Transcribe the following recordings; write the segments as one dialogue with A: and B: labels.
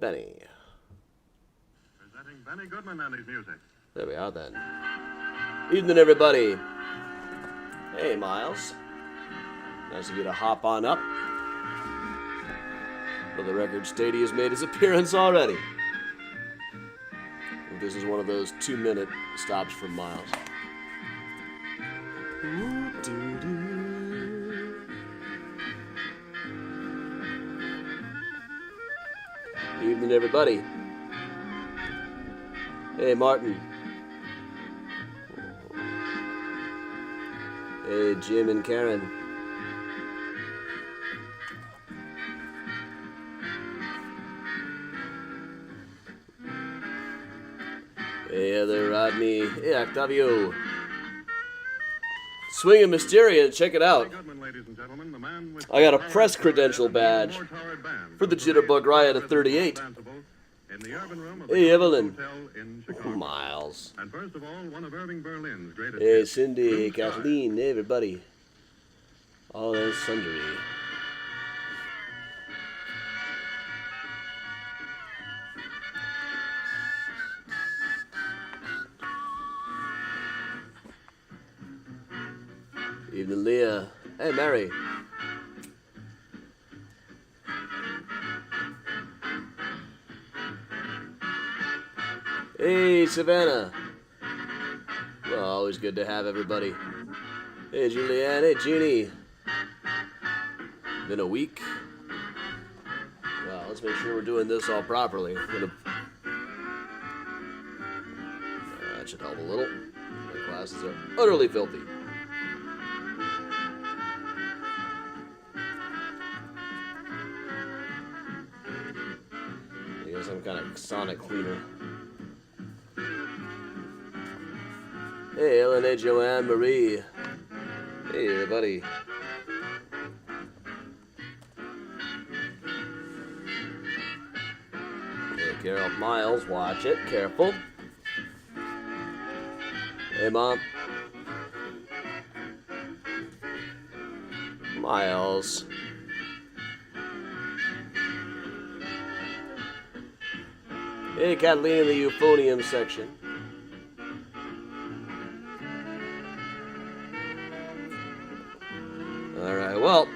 A: Benny.
B: Presenting Benny Goodman and his music.
A: There we are then. Evening, everybody. Hey, Miles. Nice of you to hop on up. For the record, Stady has made his appearance already. This is one of those 2-minute stops from Miles. Evening, everybody. Hey, Martin. Hey, Jim and Karen. Hey, Heather, Rodney. Hey, Octavio. Swinging Mysterian, check it out. I got a press credential badge for the Jitterbug Riot of 38. Hey, Evelyn. Oh, Miles. Hey, Cindy, Kathleen, hey, everybody. All and sundry. Evening, Leah. Hey, Mary. Hey, Savannah. Well, always good to have everybody. Hey, Julianne. Hey, Jeannie. Been a week. Well, let's make sure we're doing this all properly. That should help a little. My glasses are utterly filthy. Some kind of sonic cleaner. Hey, Ellen, hey, Joanne, Marie. Hey, everybody. Hey, Carol, Miles, watch it, careful. Hey, Mom. Miles. Hey, Kathleen in the euphonium section. Alright, well,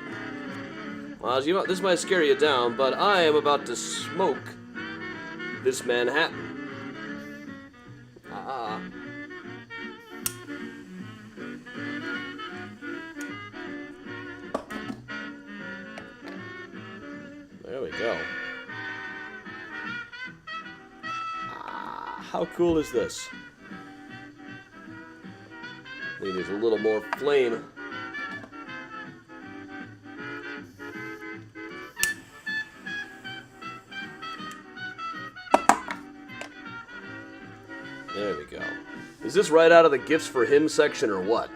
A: this might scare you down, but I am about to smoke this Manhattan. There we go. How cool is this? I think there's a little more flame. There we go. Is this right out of the gifts for him section or what?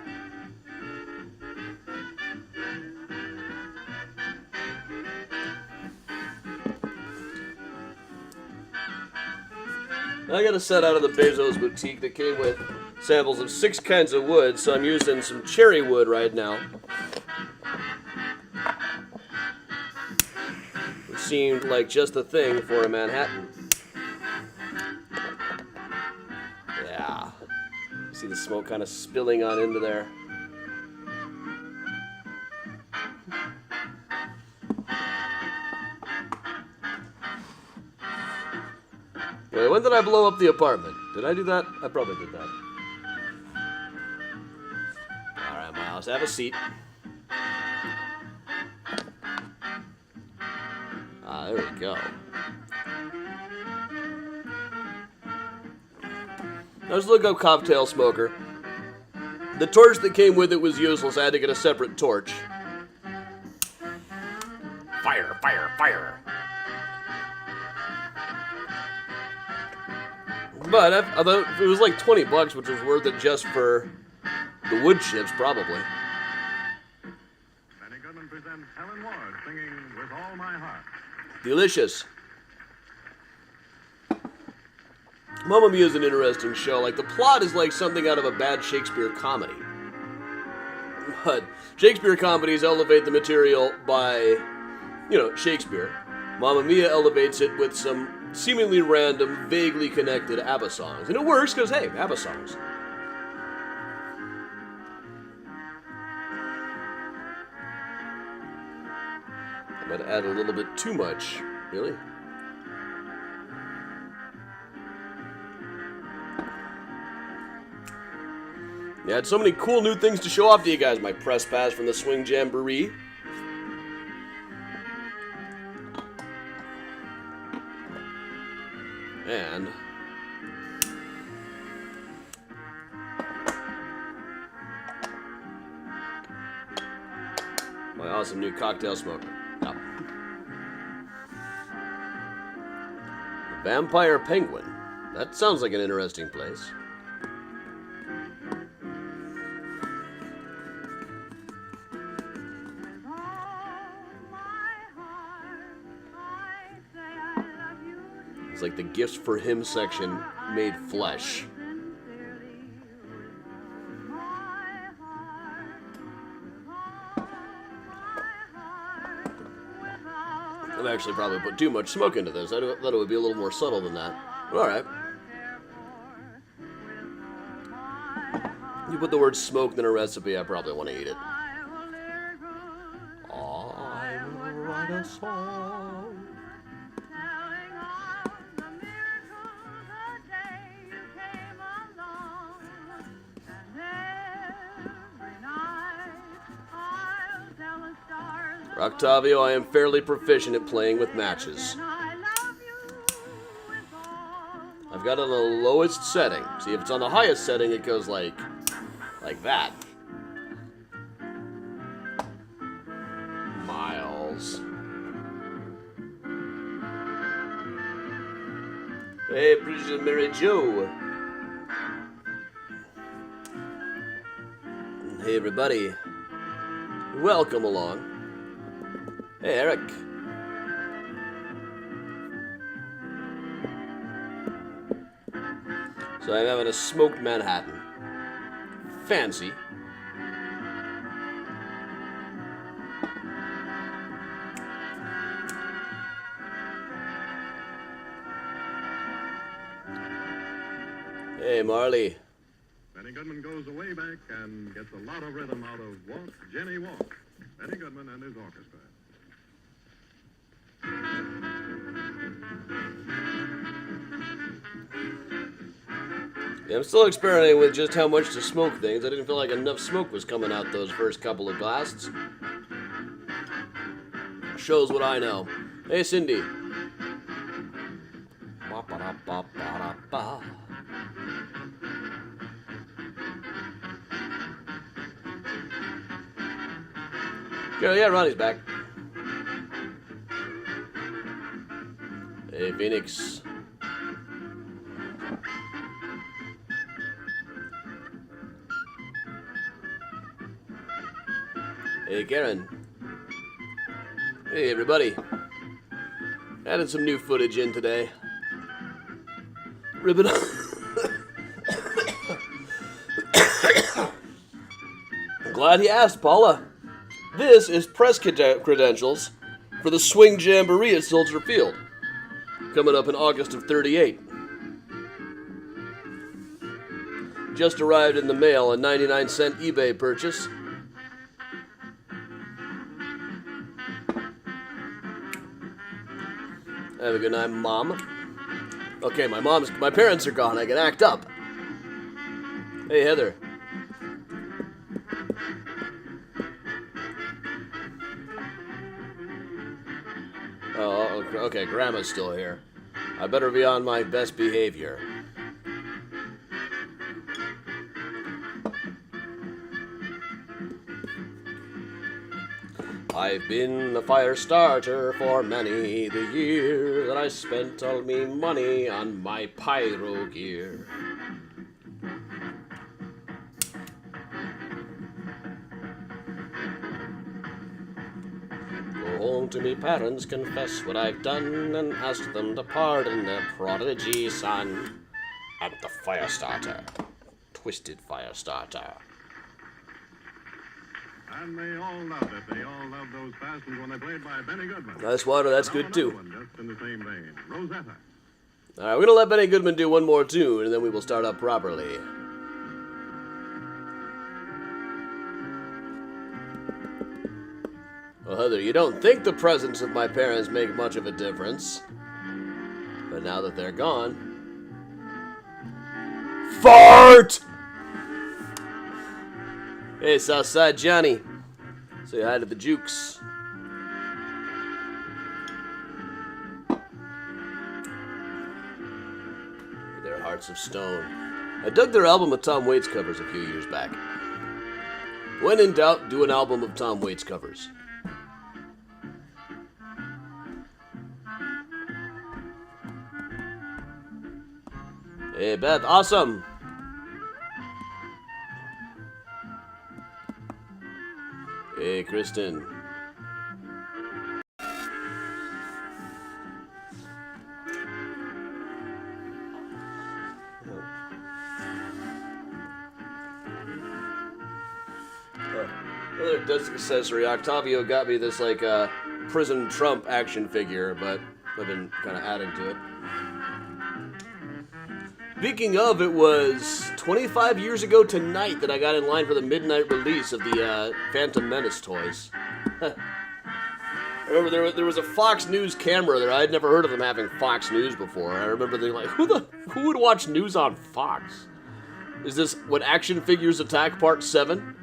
A: I got a set out of the Bezos boutique that came with samples of 6 kinds of wood, so I'm using some cherry wood right now. It seemed like just the thing for a Manhattan. Yeah. See the smoke kind of spilling on into there. Wait, when did I blow up the apartment? Did I do that? I probably did that. Alright, Miles, have a seat. There we go. Let's look up cocktail smoker. The torch that came with it was useless. I had to get a separate torch. Fire, fire, fire. But I thought it was like $20, which was worth it just for the wood chips, probably.
B: Benny Goodman presents Helen Ward singing With All My Heart.
A: Delicious. Mamma Mia is an interesting show. Like, the plot is like something out of a bad Shakespeare comedy. But Shakespeare comedies elevate the material by, Shakespeare. Mamma Mia elevates it with some seemingly random, vaguely connected ABBA songs. And it works because, hey, ABBA songs. I might add a little bit too much. Really? Yeah, I had so many cool new things to show off to you guys. My press pass from the Swing Jamboree. And my awesome new cocktail smoker. No. The Vampire Penguin. That sounds like an interesting place. It's like the gifts for him section made flesh. I've actually probably put too much smoke into this. I thought it would be a little more subtle than that. But alright. You put the word smoke in a recipe, I probably want to eat it. I will write a song. Octavio, I am fairly proficient at playing with matches. I've got it on the lowest setting. See, if it's on the highest setting, it goes like that. Miles. Hey, Bridget Mary Jo. Hey, everybody. Welcome along. Hey, Eric. So I'm having a smoked Manhattan. Fancy. Hey, Marley.
B: Benny Goodman goes way back and gets a lot of rhythm out of Walk, Jenny Walk. Benny Goodman and his orchestra.
A: Yeah, I'm still experimenting with just how much to smoke things. I didn't feel like enough smoke was coming out those first couple of blasts. Shows what I know. Hey, Cindy. Yeah, Ronnie's back. Hey, Phoenix. Hey, Karen. Hey, everybody. Added some new footage in today. Rip it up. Glad you asked, Paula. This is press credentials for the Swing Jamboree at Soldier Field, coming up in August of '38. Just arrived in the mail, a 99-cent eBay purchase. Have a good night, Mom. Okay, my parents are gone. I can act up. Hey, Heather. Oh, okay, Grandma's still here. I better be on my best behavior. I've been the fire starter for many the year that I spent all me money on my pyro gear. Go home to me parents, confess what I've done, and ask them to pardon their prodigy son. I'm the fire starter, twisted fire starter.
B: And they all loved it. They all loved those bastards when they played by Benny Goodman.
A: Nice water, that's good too.
B: One just in the same vein. Rosetta.
A: All right, we're going to let Benny Goodman do one more tune, and then we will start up properly. Well, Heather, you don't think the presence of my parents make much of a difference. But now that they're gone... Fart! Hey, Southside Johnny. Say hi to the Jukes. Their Hearts of Stone. I dug their album of Tom Waits covers a few years back. When in doubt, do an album of Tom Waits covers. Hey, Beth, awesome. Hey, Kristen. Another desk accessory. Octavio got me this, like, Prison Trump action figure, but I've been kind of adding to it. Speaking of, it was 25 years ago tonight that I got in line for the midnight release of the Phantom Menace toys. I remember there was a Fox News camera there. I had never heard of them having Fox News before. I remember they like, who would watch news on Fox? Is this When Action Figures Attack Part 7?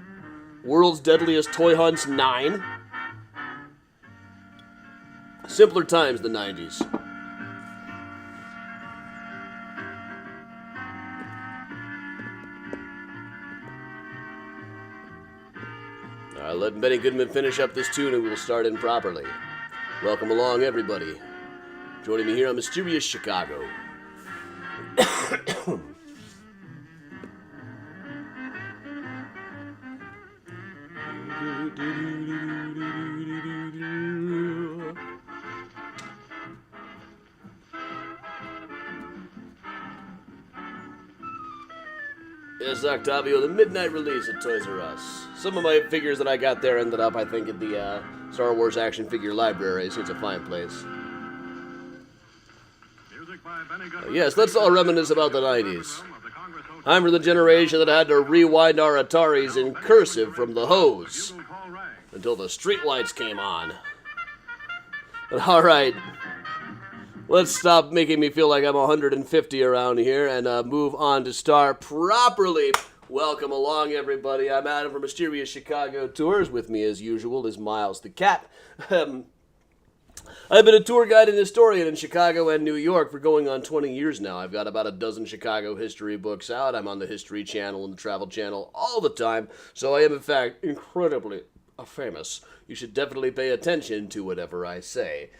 A: World's Deadliest Toy Hunts 9? Simpler times, the 90s. Alright, let Benny Goodman finish up this tune and we will start in properly. Welcome along, everybody. Joining me here on Mysterious Chicago. Yes, Octavio, the midnight release at Toys R Us. Some of my figures that I got there ended up, I think, at the Star Wars action figure library, so it's a fine place. Yes, let's all reminisce about the 90s. I'm from the generation that had to rewind our Ataris in cursive from the hose until the streetlights came on. But alright, let's stop making me feel like I'm 150 around here and move on to start properly. Welcome along, everybody. I'm Adam from Mysterious Chicago Tours. With me, as usual, is Miles the Cat. I've been a tour guide and historian in Chicago and New York for going on 20 years now. I've got about a dozen Chicago history books out. I'm on the History Channel and the Travel Channel all the time, so I am, in fact, incredibly famous. You should definitely pay attention to whatever I say.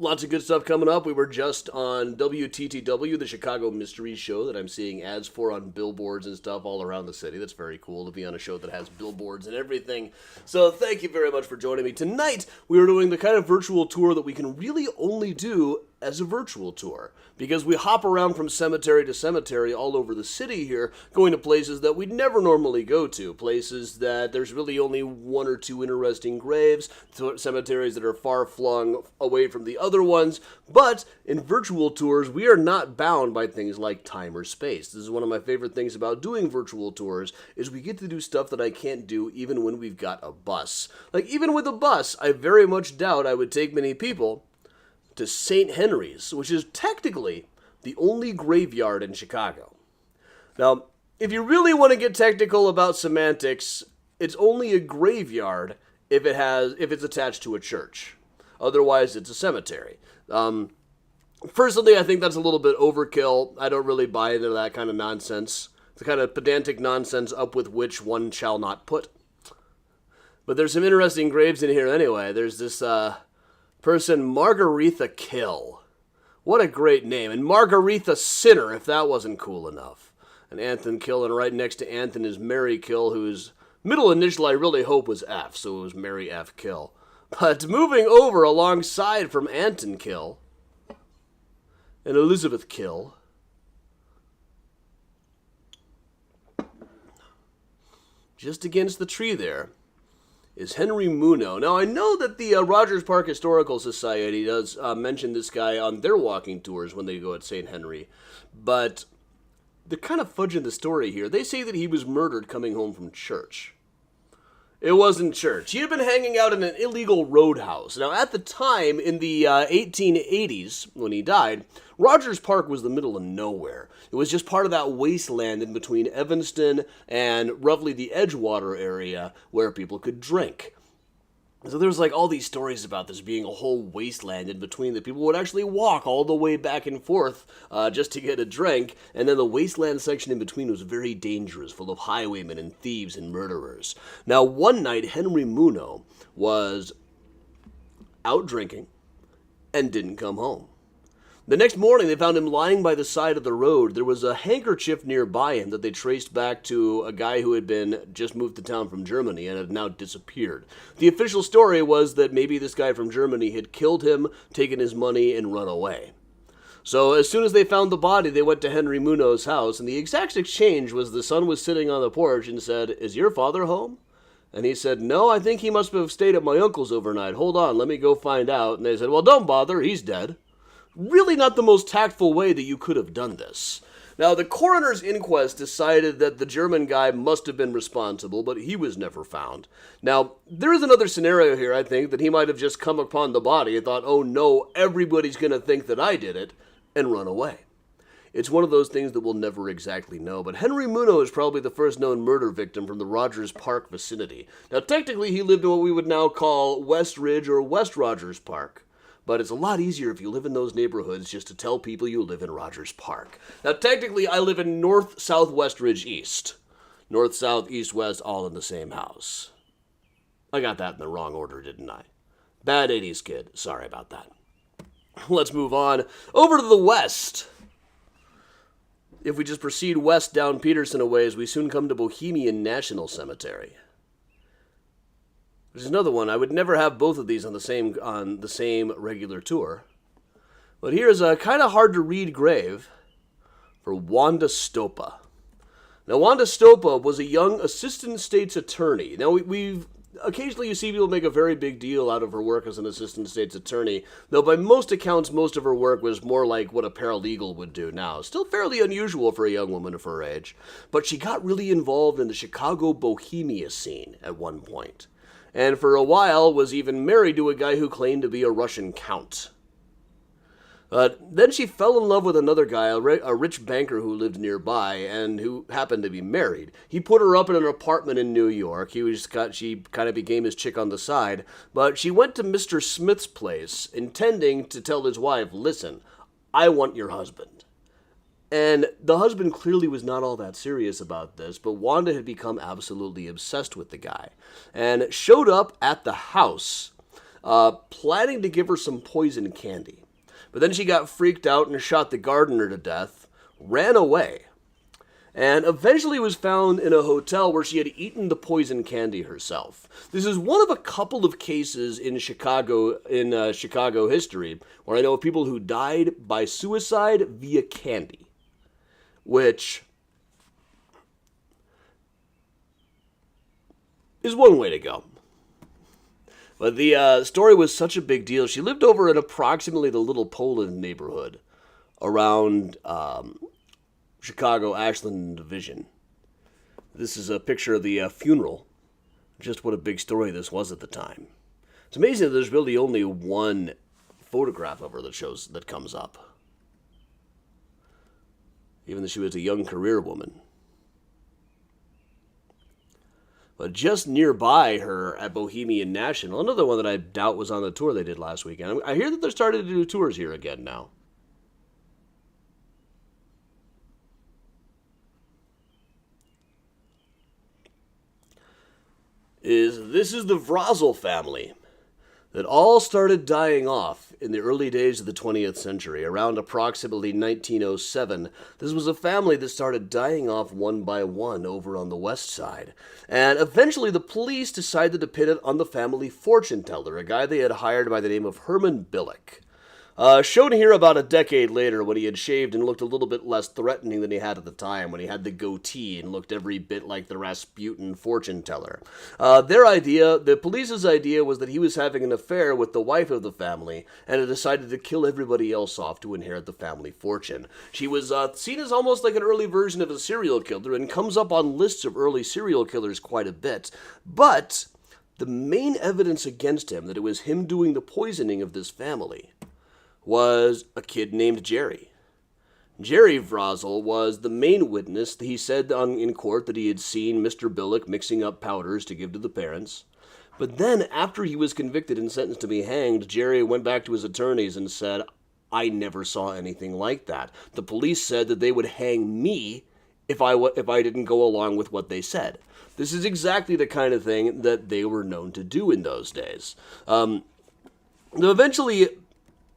A: Lots of good stuff coming up. We were just on WTTW, the Chicago Mystery Show that I'm seeing ads for on billboards and stuff all around the city. That's very cool to be on a show that has billboards and everything. So thank you very much for joining me. Tonight, we are doing the kind of virtual tour that we can really only do as a virtual tour, because we hop around from cemetery to cemetery all over the city here, going to places that we'd never normally go to, places that there's really only one or two interesting graves, cemeteries that are far flung away from the other ones. But in virtual tours, we are not bound by things like time or space. This is one of my favorite things about doing virtual tours, is we get to do stuff that I can't do even when we've got a bus. Like, even with a bus, I very much doubt I would take many people to St. Henry's, which is technically the only graveyard in Chicago. Now, if you really want to get technical about semantics, it's only a graveyard if it's attached to a church. Otherwise, it's a cemetery. Personally, I think that's a little bit overkill. I don't really buy into that kind of nonsense. The kind of pedantic nonsense up with which one shall not put. But there's some interesting graves in here anyway. There's this, person, Margaretha Kill. What a great name. And Margaretha Sinner, if that wasn't cool enough. And Anthony Kill, and right next to Anthony is Mary Kill, whose middle initial I really hope was F, so it was Mary F. Kill. But moving over alongside from Anton Kill and Elizabeth Kill, just against the tree there, is Henry Muno. Now, I know that the Rogers Park Historical Society does mention this guy on their walking tours when they go at St. Henry, but they're kind of fudging the story here. They say that he was murdered coming home from church. It wasn't church. He had been hanging out in an illegal roadhouse. Now, at the time, in the 1880s, when he died, Rogers Park was the middle of nowhere. It was just part of that wasteland in between Evanston and roughly the Edgewater area where people could drink. So there's like all these stories about this being a whole wasteland in between that people would actually walk all the way back and forth just to get a drink, and then the wasteland section in between was very dangerous, full of highwaymen and thieves and murderers. Now, one night, Henry Muno was out drinking and didn't come home. The next morning, they found him lying by the side of the road. There was a handkerchief nearby him that they traced back to a guy who had been just moved to town from Germany and had now disappeared. The official story was that maybe this guy from Germany had killed him, taken his money, and run away. So as soon as they found the body, they went to Henry Muno's house, and the exact exchange was the son was sitting on the porch and said, "Is your father home?" And he said, "No, I think he must have stayed at my uncle's overnight. Hold on, let me go find out." And they said, "Well, don't bother, he's dead." Really not the most tactful way that you could have done this. Now, the coroner's inquest decided that the German guy must have been responsible, but he was never found. Now, there is another scenario here, I think, that he might have just come upon the body and thought, "Oh no, everybody's going to think that I did it," and run away. It's one of those things that we'll never exactly know, but Henry Muno is probably the first known murder victim from the Rogers Park vicinity. Now, technically, he lived in what we would now call West Ridge or West Rogers Park. But it's a lot easier if you live in those neighborhoods just to tell people you live in Rogers Park. Now, technically, I live in North Southwest Ridge East. North, South, East, West, all in the same house. I got that in the wrong order, didn't I? Bad 80s kid. Sorry about that. Let's move on. Over to the west. If we just proceed west down Peterson a ways, we soon come to Bohemian National Cemetery. There's another one. I would never have both of these on the same regular tour. But here's a kind of hard to read grave for Wanda Stopa. Now, Wanda Stopa was a young assistant state's attorney. Now, we've occasionally you see people make a very big deal out of her work as an assistant state's attorney, though by most accounts, most of her work was more like what a paralegal would do now. Still fairly unusual for a young woman of her age. But she got really involved in the Chicago Bohemia scene at one point. And for a while was even married to a guy who claimed to be a Russian count. Then she fell in love with another guy, a rich banker who lived nearby and who happened to be married. He put her up in an apartment in New York. She kind of became his chick on the side. But she went to Mr. Smith's place, intending to tell his wife, "Listen, I want your husband." And the husband clearly was not all that serious about this, but Wanda had become absolutely obsessed with the guy and showed up at the house planning to give her some poison candy. But then she got freaked out and shot the gardener to death, ran away, and eventually was found in a hotel where she had eaten the poison candy herself. This is one of a couple of cases in Chicago history where I know of people who died by suicide via candy, which is one way to go. But the story was such a big deal. She lived over in approximately the Little Poland neighborhood around Chicago, Ashland, and Division. This is a picture of the funeral. Just what a big story this was at the time. It's amazing that there's really only one photograph of her that comes up. Even though she was a young career woman. But just nearby her at Bohemian National, another one that I doubt was on the tour they did last weekend. I hear that they're starting to do tours here again now. This is the Vrazel family that all started dying off in the early days of the 20th century, around approximately 1907. This was a family that started dying off one by one over on the west side. And eventually the police decided to pin it on the family fortune teller, a guy they had hired by the name of Herman Billick. Shown here about a decade later when he had shaved and looked a little bit less threatening than he had at the time, when he had the goatee and looked every bit like the Rasputin fortune teller. The police's idea was that he was having an affair with the wife of the family and had decided to kill everybody else off to inherit the family fortune. She was seen as almost like an early version of a serial killer and comes up on lists of early serial killers quite a bit. But the main evidence against him, that it was him doing the poisoning of this family, was a kid named Jerry. Jerry Vrazel was the main witness. He said in court that he had seen Mr. Billick mixing up powders to give to the parents. But then, after he was convicted and sentenced to be hanged, Jerry went back to his attorneys and said, I never saw anything like that. The police said that they would hang me if I didn't go along with what they said. This is exactly the kind of thing that they were known to do in those days. Eventually,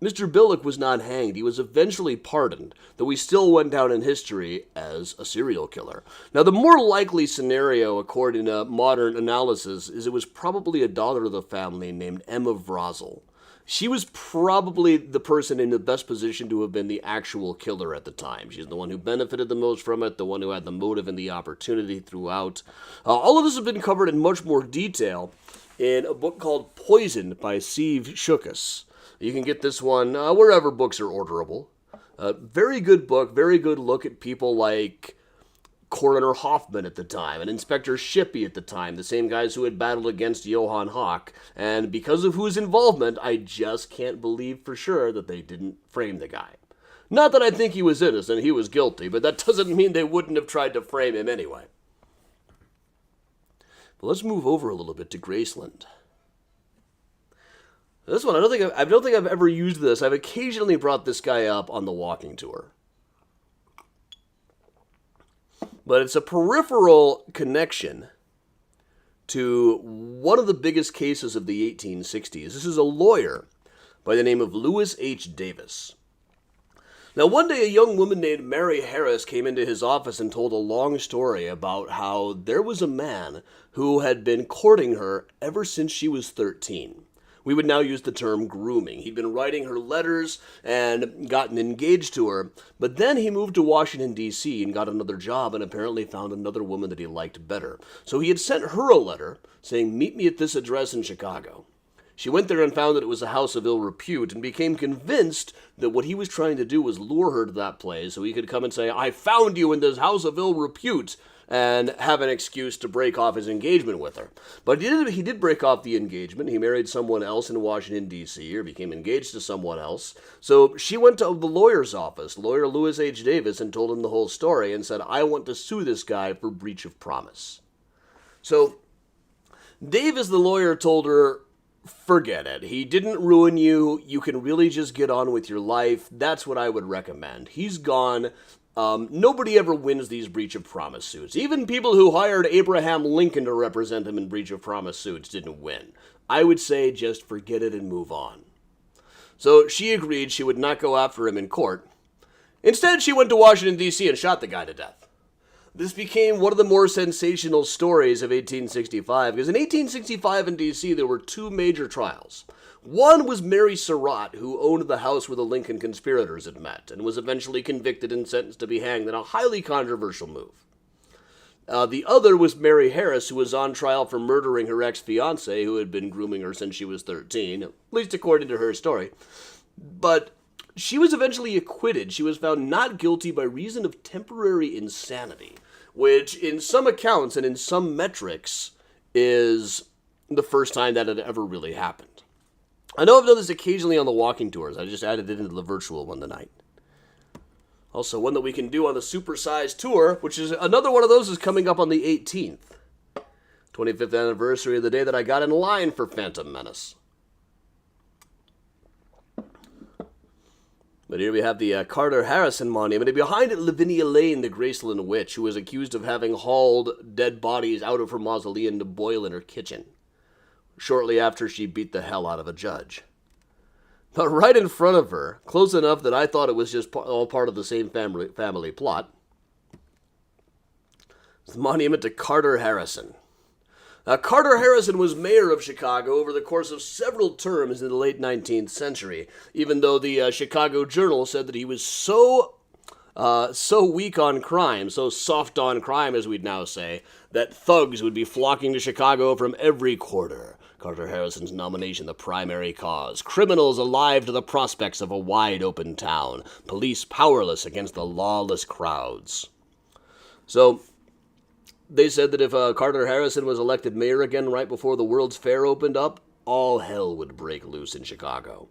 A: Mr. Billick was not hanged. He was eventually pardoned, though he still went down in history as a serial killer. Now, the more likely scenario, according to modern analysis, is it was probably a daughter of the family named Emma Vrazel. She was probably the person in the best position to have been the actual killer at the time. She's the one who benefited the most from it, the one who had the motive and the opportunity throughout. All of this has been covered in much more detail in a book called Poisoned by Steve Shukas. You can get this one wherever books are orderable. Very good book, very good look at people like Coroner Hoffman at the time, and Inspector Shippey at the time, the same guys who had battled against Johann Hawk. And because of whose involvement, I just can't believe for sure that they didn't frame the guy. Not that I think he was innocent, he was guilty, but that doesn't mean they wouldn't have tried to frame him anyway. But let's move over a little bit to Graceland. This one, I don't think I've ever used this. I've occasionally brought this guy up on the walking tour. But it's a peripheral connection to one of the biggest cases of the 1860s. This is a lawyer by the name of Lewis H. Davis. Now, one day a young woman named Mary Harris came into his office and told a long story about how there was a man who had been courting her ever since she was 13. We would now use the term grooming. He'd been writing her letters and gotten engaged to her, but then he moved to Washington, D.C. and got another job and apparently found another woman that he liked better. So he had sent her a letter saying, meet me at this address in Chicago. She went there and found that it was a house of ill repute and became convinced that what he was trying to do was lure her to that place so he could come and say, I found you in this house of ill repute, and have an excuse to break off his engagement with her. But he did break off the engagement. He married someone else in Washington, D.C., or became engaged to someone else. So she went to the lawyer's office, lawyer Lewis H. Davis, and told him the whole story and said, I want to sue this guy for breach of promise. So Davis, the lawyer, told her, forget it. He didn't ruin you. You can really just get on with your life. That's what I would recommend. He's gone. Nobody ever wins these breach of promise suits. Even people who hired Abraham Lincoln to represent him in breach of promise suits didn't win. I would say just forget it and move on. So she agreed she would not go after him in court. Instead, she went to Washington, D.C. and shot the guy to death. This became one of the more sensational stories of 1865, because in 1865 in D.C. there were two major trials. One was Mary Surratt, who owned the house where the Lincoln conspirators had met, and was eventually convicted and sentenced to be hanged in a highly controversial move. The other was Mary Harris, who was on trial for murdering her ex-fiancé, who had been grooming her since she was 13, at least according to her story. But she was eventually acquitted. She was found not guilty by reason of temporary insanity, which in some accounts and in some metrics is the first time that had ever really happened. I know I've done this occasionally on the walking tours. I just added it into the virtual one tonight. Also, one that we can do on the supersized tour, which is another one of those is coming up on the 18th. 25th anniversary of the day that I got in line for Phantom Menace. But here we have the Carter Harrison monument, and behind it, Lavinia Lane, the Graceland witch, who was accused of having hauled dead bodies out of her mausoleum to boil in her kitchen, shortly after she beat the hell out of a judge. But right in front of her, close enough that I thought it was just all part of the same family plot, is the monument to Carter Harrison. Carter Harrison was mayor of Chicago over the course of several terms in the late 19th century, even though the Chicago Journal said that he was so weak on crime, so soft on crime, as we'd now say, that thugs would be flocking to Chicago from every quarter. Carter Harrison's nomination the primary cause. Criminals alive to the prospects of a wide-open town. Police powerless against the lawless crowds. So, they said that if Carter Harrison was elected mayor again right before the World's Fair opened up, all hell would break loose in Chicago.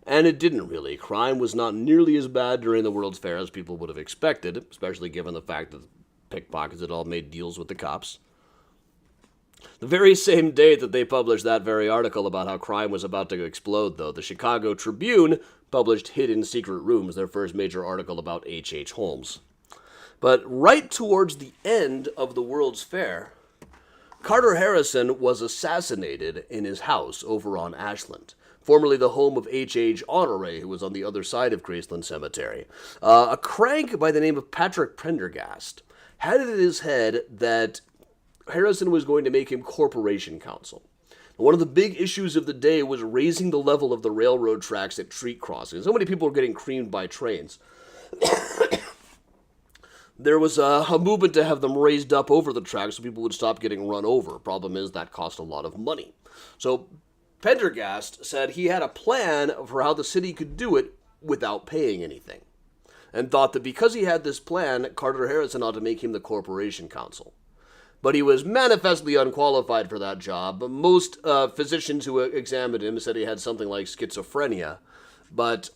A: And it didn't really. Crime was not nearly as bad during the World's Fair as people would have expected, especially given the fact that pickpockets had all made deals with the cops. The very same day that they published that very article about how crime was about to explode, though, the Chicago Tribune published Hidden Secret Rooms, their first major article about H.H. Holmes. But right towards the end of the World's Fair, Carter Harrison was assassinated in his house over on Ashland, formerly the home of H.H. Honore, who was on the other side of Graceland Cemetery. A crank by the name of Patrick Prendergast had it in his head that Harrison was going to make him corporation counsel. One of the big issues of the day was raising the level of the railroad tracks at street crossings. So many people were getting creamed by trains. There was a movement to have them raised up over the tracks so people would stop getting run over. Problem is that cost a lot of money. So Pendergast said he had a plan for how the city could do it without paying anything, and thought that because he had this plan, Carter Harrison ought to make him the corporation counsel. But he was manifestly unqualified for that job. Most physicians who examined him said he had something like schizophrenia. But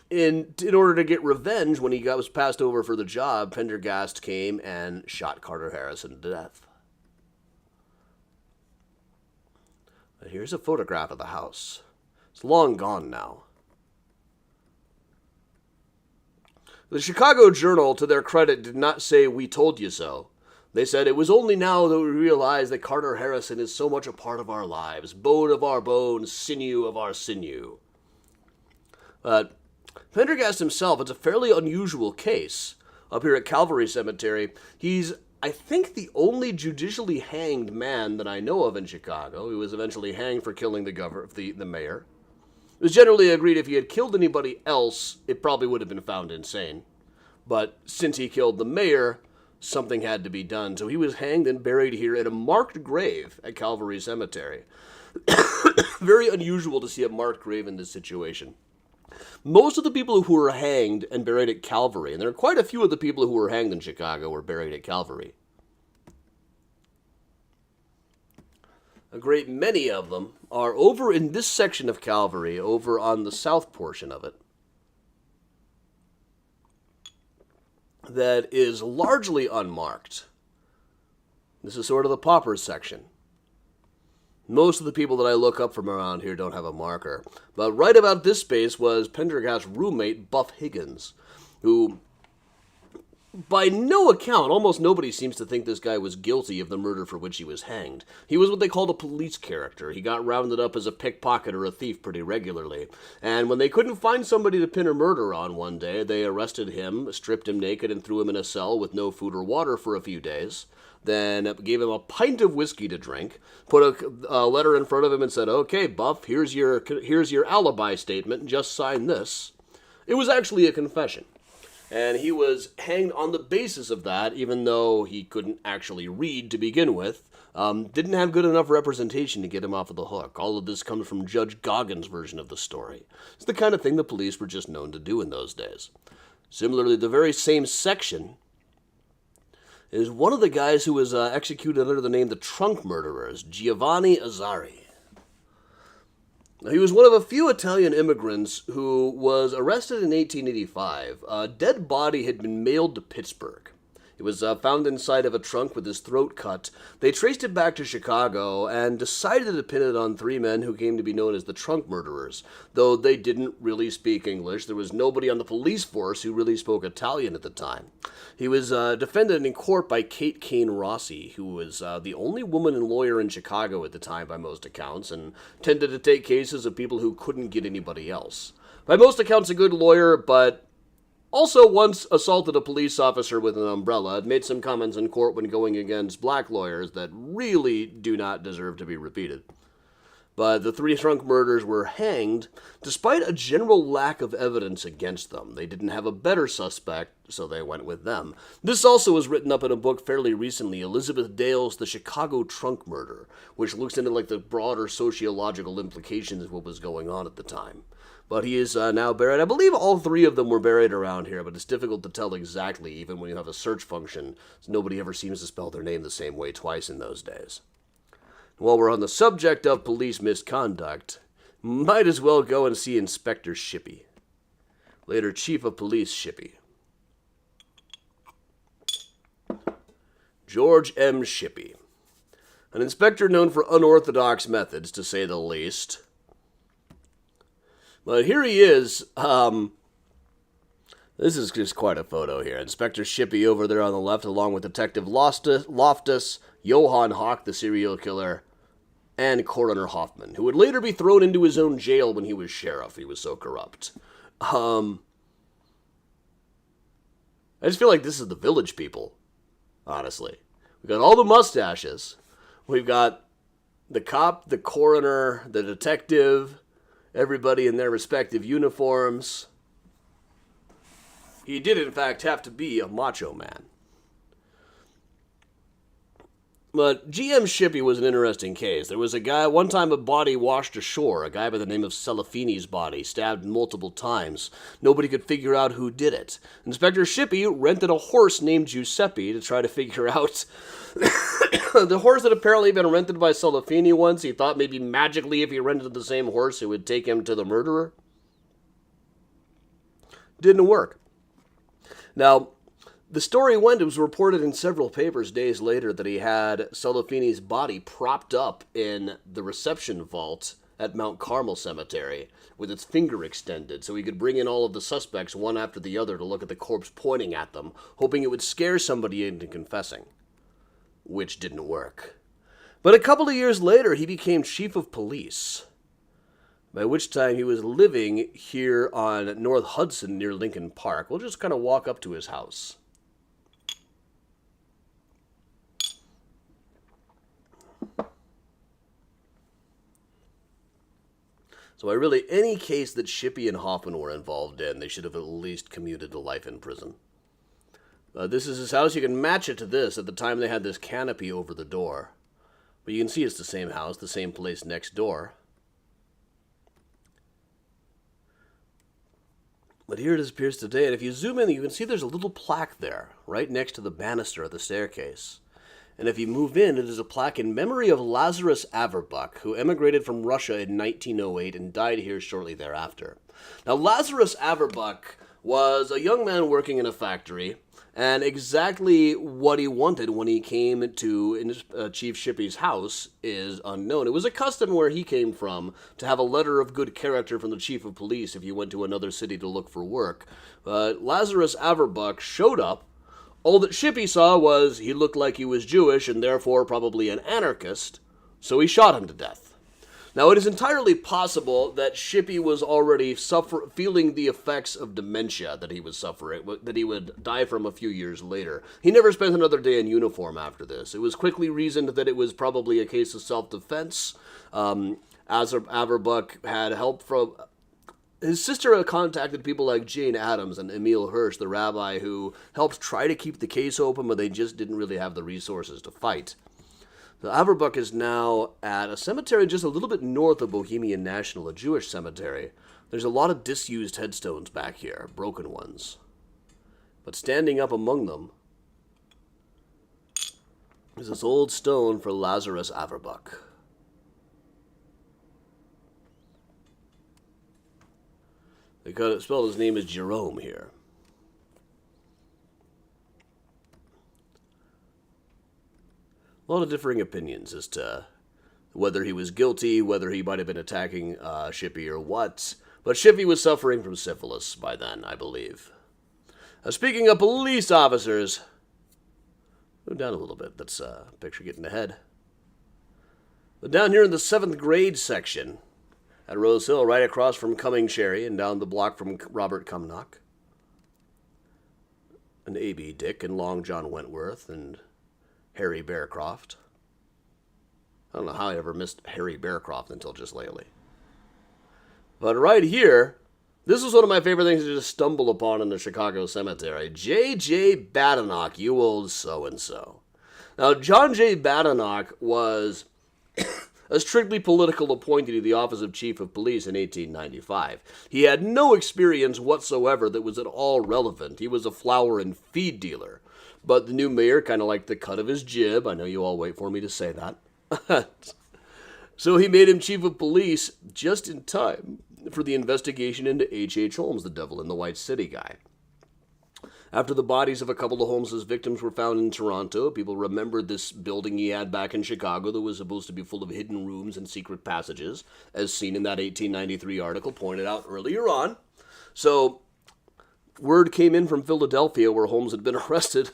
A: in order to get revenge, when he was passed over for the job, Pendergast came and shot Carter Harrison to death. But here's a photograph of the house. It's long gone now. The Chicago Journal, to their credit, did not say, "We told you so." They said, "It was only now that we realized that Carter Harrison is so much a part of our lives, bone of our bone, sinew of our sinew." But Pendergast himself, it's a fairly unusual case. Up here at Calvary Cemetery, he's, I think, the only judicially hanged man that I know of in Chicago. He was eventually hanged for killing the mayor. It was generally agreed if he had killed anybody else, it probably would have been found insane. But since he killed the mayor, something had to be done. So he was hanged and buried here in a marked grave at Calvary Cemetery. Very unusual to see a marked grave in this situation. Most of the people who were hanged and buried at Calvary, and there are quite a few of the people who were hanged in Chicago were buried at Calvary. A great many of them are over in this section of Calvary, over on the south portion of it, that is largely unmarked. This is sort of the paupers section. Most of the people that I look up from around here don't have a marker. But right about this space was Pendergast's roommate, Buff Higgins, who, by no account, almost nobody seems to think this guy was guilty of the murder for which he was hanged. He was what they called a police character. He got rounded up as a pickpocket or a thief pretty regularly. And when they couldn't find somebody to pin a murder on one day, they arrested him, stripped him naked, and threw him in a cell with no food or water for a few days. Then gave him a pint of whiskey to drink, put a letter in front of him and said, "Okay, Buff, here's your alibi statement, just sign this." It was actually a confession. And he was hanged on the basis of that, even though he couldn't actually read to begin with. Didn't have good enough representation to get him off of the hook. All of this comes from Judge Goggins' version of the story. It's the kind of thing the police were just known to do in those days. Similarly, the very same section is one of the guys who was executed under the name the Trunk Murderers, Giovanni Azzari. He was one of a few Italian immigrants who was arrested in 1885. A dead body had been mailed to Pittsburgh. It was found inside of a trunk with his throat cut. They traced it back to Chicago and decided to pin it on three men who came to be known as the Trunk Murderers. Though they didn't really speak English, there was nobody on the police force who really spoke Italian at the time. He was defended in court by Kate Kane Rossi, who was the only woman and lawyer in Chicago at the time by most accounts, and tended to take cases of people who couldn't get anybody else. By most accounts, a good lawyer, but Also once assaulted a police officer with an umbrella, had made some comments in court when going against black lawyers that really do not deserve to be repeated. But the three Trunk murders were hanged despite a general lack of evidence against them. They didn't have a better suspect, so they went with them. This also was written up in a book fairly recently, Elizabeth Dale's The Chicago Trunk Murder, which looks into the broader sociological implications of what was going on at the time. But he is now buried. I believe all three of them were buried around here, but it's difficult to tell exactly, even when you have a search function. Nobody ever seems to spell their name the same way twice in those days. While we're on the subject of police misconduct, might as well go and see Inspector Shippey. Later Chief of Police Shippey. George M. Shippey. An inspector known for unorthodox methods, to say the least. But here he is. This is just quite a photo here. Inspector Shippey over there on the left, along with Detective Loftus, Johann Hawk, the serial killer, and Coroner Hoffman, who would later be thrown into his own jail when he was sheriff. He was so corrupt. I just feel like this is the Village People, honestly. We've got all the mustaches. We've got the cop, the coroner, the detective, everybody in their respective uniforms. He did, in fact, have to be a macho man. But GM Shippey was an interesting case. There was a guy, one time a body washed ashore, a guy by the name of Cellophini's body, stabbed multiple times. Nobody could figure out who did it. Inspector Shippey rented a horse named Giuseppe to try to figure out the horse had apparently been rented by Cellophini once. He thought maybe magically if he rented the same horse, it would take him to the murderer. Didn't work. Now, the story went, it was reported in several papers days later that he had Cellophini's body propped up in the reception vault at Mount Carmel Cemetery with its finger extended so he could bring in all of the suspects one after the other to look at the corpse pointing at them, hoping it would scare somebody into confessing, which didn't work. But a couple of years later, he became chief of police, by which time he was living here on North Hudson near Lincoln Park. We'll just kind of walk up to his house. So any case that Shippey and Hoffman were involved in, they should have at least commuted to life in prison. This is his house. You can match it to this. At the time, they had this canopy over the door. But you can see it's the same house, the same place next door. But here it appears today, and if you zoom in, you can see there's a little plaque there, right next to the banister of the staircase. And if you move in, it is a plaque in memory of Lazarus Averbach, who emigrated from Russia in 1908 and died here shortly thereafter. Now, Lazarus Averbach was a young man working in a factory, and exactly what he wanted when he came to Chief Shippey's house is unknown. It was a custom where he came from to have a letter of good character from the chief of police if you went to another city to look for work. But Lazarus Averbach showed up. All that Shippey saw was he looked like he was Jewish and therefore probably an anarchist, so he shot him to death. Now, it is entirely possible that Shippey was already feeling the effects of dementia that he was suffering, that he would die from a few years later. He never spent another day in uniform after this. It was quickly reasoned that it was probably a case of self-defense. Averbach had help from... His sister had contacted people like Jane Addams and Emil Hirsch, the rabbi, who helped try to keep the case open, but they just didn't really have the resources to fight. The Averbach is now at a cemetery just a little bit north of Bohemian National, a Jewish cemetery. There's a lot of disused headstones back here, broken ones. But standing up among them is this old stone for Lazarus Averbach. They spelled his name as Jerome here. A lot of differing opinions as to whether he was guilty, whether he might have been attacking Shippey or what. But Shippey was suffering from syphilis by then, I believe. Speaking of police officers, go down a little bit. That's a picture getting ahead. But down here in the 7th grade section at Rose Hill, right across from Cumming Cherry and down the block from Robert Cumnock, and A.B. Dick and Long John Wentworth and Harry Bearcroft. I don't know how I ever missed Harry Bearcroft until just lately. But right here, this is one of my favorite things to just stumble upon in the Chicago cemetery. J.J. Badenoch, you old so-and-so. Now, John J. Badenoch was a strictly political appointee to the office of Chief of Police in 1895. He had no experience whatsoever that was at all relevant. He was a flour and feed dealer. But the new mayor kind of liked the cut of his jib. I know you all wait for me to say that. So he made him Chief of Police just in time for the investigation into H.H. Holmes, the Devil in the White City guy. After the bodies of a couple of Holmes's victims were found in Toronto, people remembered this building he had back in Chicago that was supposed to be full of hidden rooms and secret passages, as seen in that 1893 article pointed out earlier on. So, word came in from Philadelphia, where Holmes had been arrested.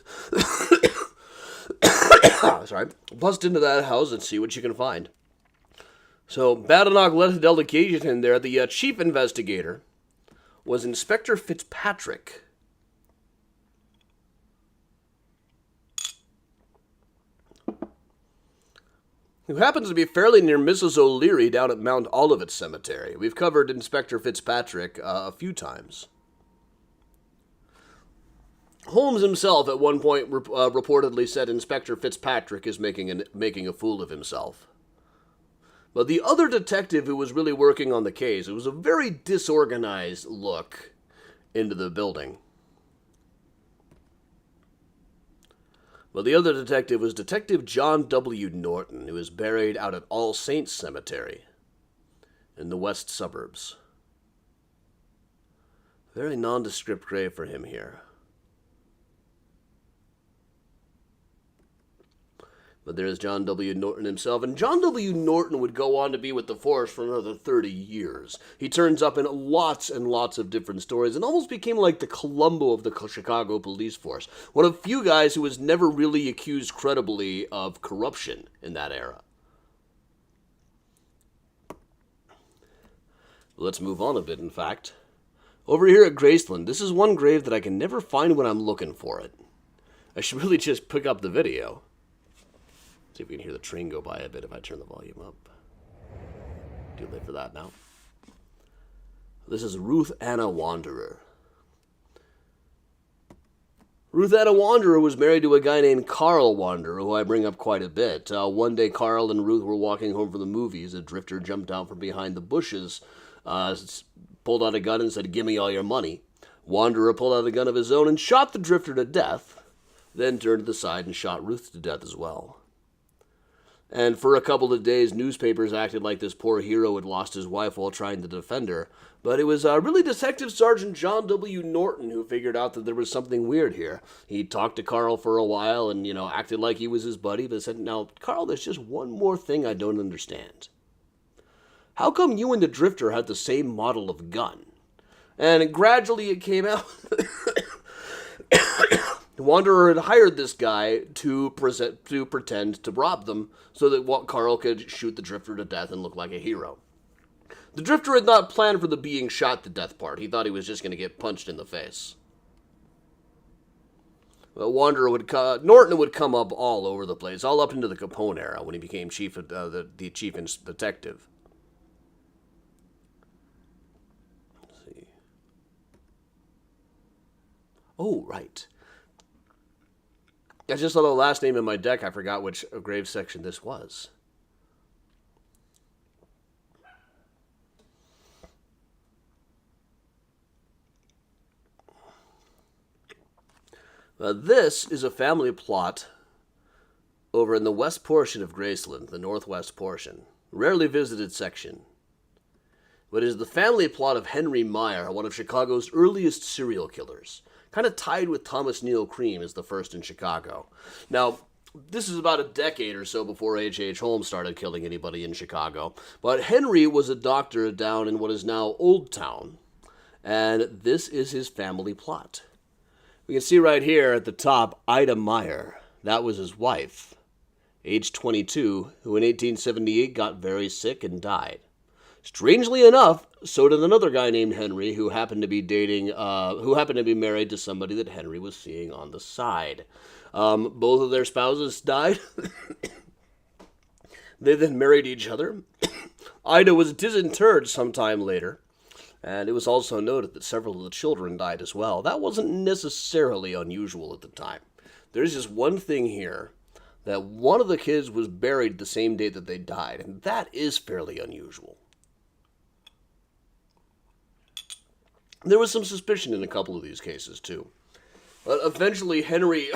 A: Sorry. Bust into that house and see what you can find. So, Badenoch led a delegation in there. The chief investigator was Inspector Fitzpatrick, who happens to be fairly near Mrs. O'Leary down at Mount Olivet Cemetery. We've covered Inspector Fitzpatrick a few times. Holmes himself at one point reportedly said Inspector Fitzpatrick is making a fool of himself. But the other detective who was really working on the case, it was a very disorganized look into the building. But the other detective was Detective John W. Norton, who is buried out at All Saints Cemetery in the west suburbs. Very nondescript grave for him here. But there's John W. Norton himself, and John W. Norton would go on to be with the force for another 30 years. He turns up in lots and lots of different stories and almost became like the Columbo of the Chicago police force. One of few guys who was never really accused credibly of corruption in that era. Let's move on a bit, in fact. Over here at Graceland, this is one grave that I can never find when I'm looking for it. I should really just pick up the video. See if we can hear the train go by a bit if I turn the volume up. Too late for that now. This is Ruth Anna Wanderer. Ruth Anna Wanderer was married to a guy named Carl Wanderer, who I bring up quite a bit. One day, Carl and Ruth were walking home from the movies. A drifter jumped out from behind the bushes, pulled out a gun and said, "Give me all your money." Wanderer pulled out a gun of his own and shot the drifter to death, then turned to the side and shot Ruth to death as well. And for a couple of days, newspapers acted like this poor hero had lost his wife while trying to defend her. But it was really Detective Sergeant John W. Norton who figured out that there was something weird here. He talked to Carl for a while and, acted like he was his buddy, but said, "Now, Carl, there's just one more thing I don't understand. How come you and the drifter had the same model of gun?" And gradually it came out. The Wanderer had hired this guy to pretend to rob them so that Carl could shoot the drifter to death and look like a hero. The drifter had not planned for the being shot to death part. He thought he was just going to get punched in the face. Well, Norton would come up all over the place, all up into the Capone era when he became the chief detective. Let's see. Oh, right. I just saw the last name in my deck. I forgot which grave section this was. This is a family plot over in the west portion of Graceland, the northwest portion. Rarely visited section. But it is the family plot of Henry Meyer, one of Chicago's earliest serial killers. Kind of tied with Thomas Neal Cream as the first in Chicago. Now, this is about a decade or so before H.H. Holmes started killing anybody in Chicago. But Henry was a doctor down in what is now Old Town. And this is his family plot. We can see right here at the top, Ida Meyer. That was his wife, age 22, who in 1878 got very sick and died. Strangely enough, so did another guy named Henry who happened to be married to somebody that Henry was seeing on the side. Both of their spouses died. They then married each other. Ida was disinterred sometime later, and it was also noted that several of the children died as well. That wasn't necessarily unusual at the time. There's just one thing here, that one of the kids was buried the same day that they died, and that is fairly unusual. There was some suspicion in a couple of these cases, too. But eventually, Henry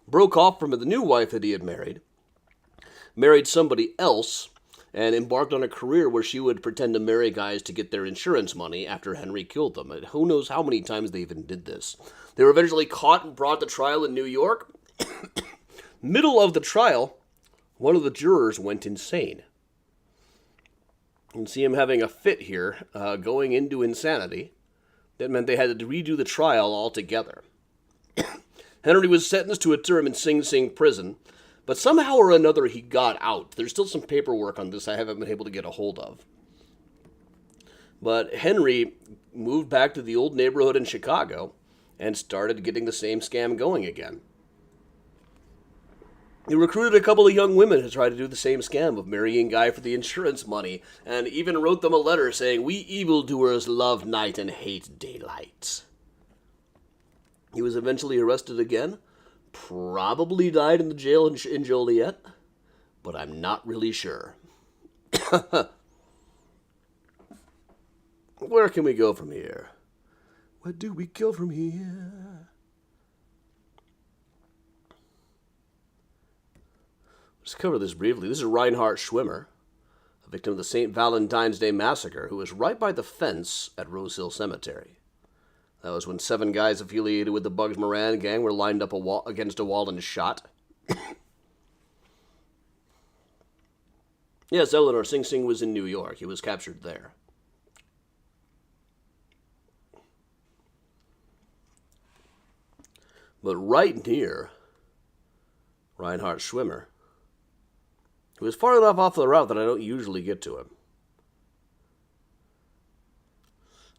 A: broke off from the new wife that he had married somebody else, and embarked on a career where she would pretend to marry guys to get their insurance money after Henry killed them. And who knows how many times they even did this. They were eventually caught and brought to trial in New York. Middle of the trial, one of the jurors went insane. You can see him having a fit here, going into insanity. That meant they had to redo the trial altogether. Henry was sentenced to a term in Sing Sing prison, but somehow or another he got out. There's still some paperwork on this I haven't been able to get a hold of. But Henry moved back to the old neighborhood in Chicago and started getting the same scam going again. He recruited a couple of young women to try to do the same scam of marrying a guy for the insurance money, and even wrote them a letter saying, "We evildoers love night and hate daylight." He was eventually arrested again, probably died in the jail in Joliet, but I'm not really sure. Where can we go from here? Where do we go from here? Let's cover this briefly. This is Reinhard Schwimmer, a victim of the St. Valentine's Day Massacre, who was right by the fence at Rose Hill Cemetery. That was when 7 guys affiliated with the Bugs Moran gang were lined up against a wall and shot. Yes, Eleanor, Sing Sing was in New York. He was captured there. But right near Reinhard Schwimmer, he was far enough off the route that I don't usually get to him.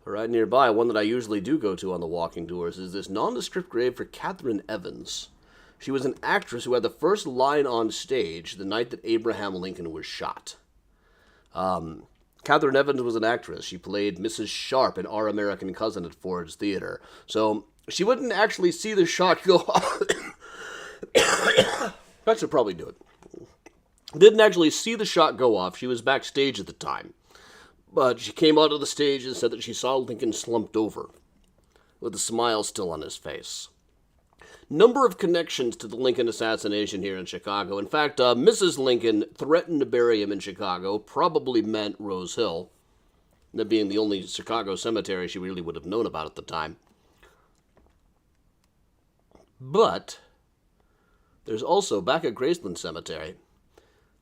A: Right nearby, one that I usually do go to on the walking tours, is this nondescript grave for Catherine Evans. She was an actress who had the first line on stage the night that Abraham Lincoln was shot. Catherine Evans was an actress. She played Mrs. Sharp in Our American Cousin at Ford's Theater. So she wouldn't actually see the shot go off. I should probably do it. Didn't actually see the shot go off. She was backstage at the time. But she came out of the stage and said that she saw Lincoln slumped over, with a smile still on his face. Number of connections to the Lincoln assassination here in Chicago. In fact, Mrs. Lincoln threatened to bury him in Chicago, probably meant Rose Hill, that being the only Chicago cemetery she really would have known about at the time. But there's also, back at Graceland Cemetery,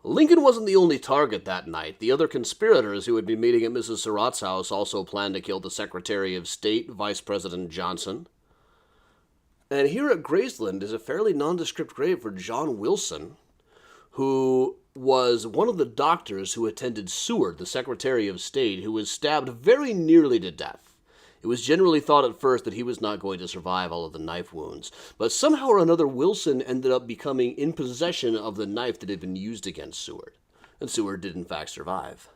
A: Lincoln wasn't the only target that night. The other conspirators who would be meeting at Mrs. Surratt's house also planned to kill the Secretary of State, Vice President Johnson. And here at Graceland is a fairly nondescript grave for John Wilson, who was one of the doctors who attended Seward, the Secretary of State, who was stabbed very nearly to death. It was generally thought at first that he was not going to survive all of the knife wounds, but somehow or another Wilson ended up becoming in possession of the knife that had been used against Seward, and Seward did in fact survive.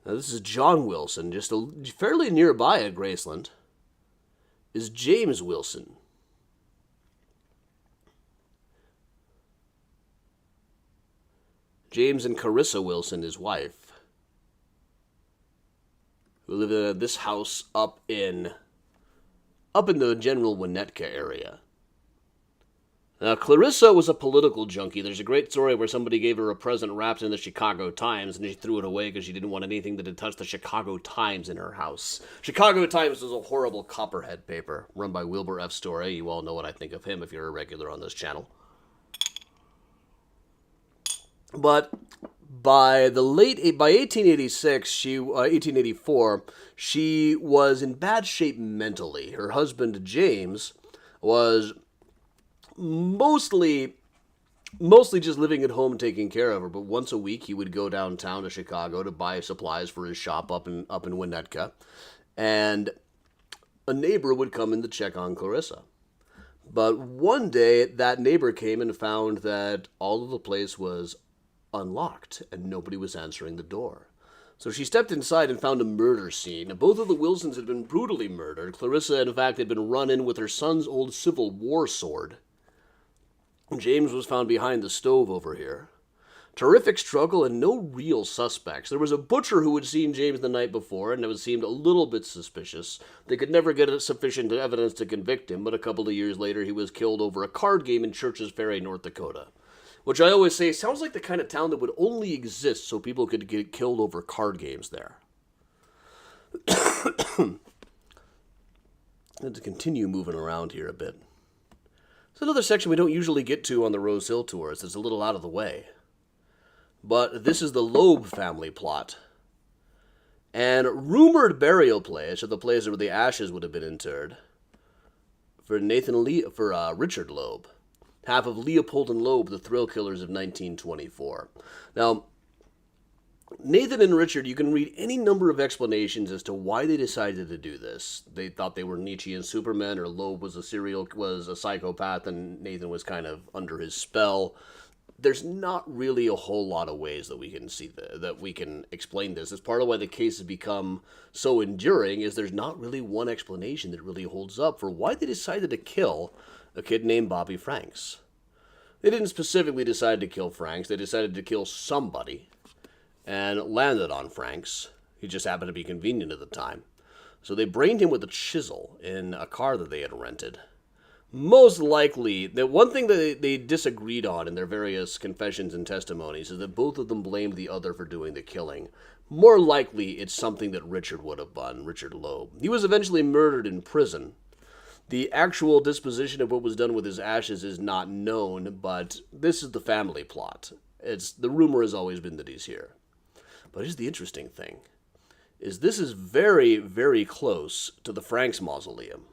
A: Now this is John Wilson, just fairly nearby at Graceland is James Wilson. James and Carissa Wilson, his wife, who lived in this house up in the general Winnetka area. Now, Clarissa was a political junkie. There's a great story where somebody gave her a present wrapped in the Chicago Times, and she threw it away because she didn't want anything that had touched the Chicago Times in her house. Chicago Times was a horrible copperhead paper run by Wilbur F. Story. You all know what I think of him if you're a regular on this channel. But by 1886, 1884, she was in bad shape mentally. Her husband, James, was mostly mostly just living at home taking care of her, but once a week he would go downtown to Chicago to buy supplies for his shop up in Winnetka, and a neighbor would come in to check on Clarissa. But one day, that neighbor came and found that all of the place was unlocked and nobody was answering the door. So she stepped inside and found a murder scene. Both of the Wilsons had been brutally murdered. Clarissa, in fact, had been run in with her son's old Civil War sword. James was found behind the stove over here. Terrific struggle and no real suspects. There was a butcher who had seen James the night before, and it seemed a little bit suspicious. They could never get sufficient evidence to convict him, but a couple of years later he was killed over a card game in Church's Ferry, North Dakota. Which I always say sounds like the kind of town that would only exist so people could get killed over card games there. And to continue moving around here a bit. It's another section we don't usually get to on the Rose Hill tours. It's a little out of the way. But this is the Loeb family plot. And rumored burial place, or the place where the ashes would have been interred, for Richard Loeb, half of Leopold and Loeb, the thrill killers of 1924. Now, Nathan and Richard, you can read any number of explanations as to why they decided to do this. They thought they were Nietzschean Supermen, or Loeb was a psychopath, and Nathan was kind of under his spell. There's not really a whole lot of ways that we can that we can explain this. It's part of why the case has become so enduring, is there's not really one explanation that really holds up for why they decided to kill a kid named Bobby Franks. They didn't specifically decide to kill Franks. They decided to kill somebody and landed on Franks. He just happened to be convenient at the time. So they brained him with a chisel in a car that they had rented. Most likely, the one thing that they disagreed on in their various confessions and testimonies is that both of them blamed the other for doing the killing. More likely, it's something that Richard would have done, Richard Loeb. He was eventually murdered in prison. The actual disposition of what was done with his ashes is not known, but this is the family plot. The rumor has always been that he's here. But here's the interesting thing, is this is very, very close to the Franks mausoleum.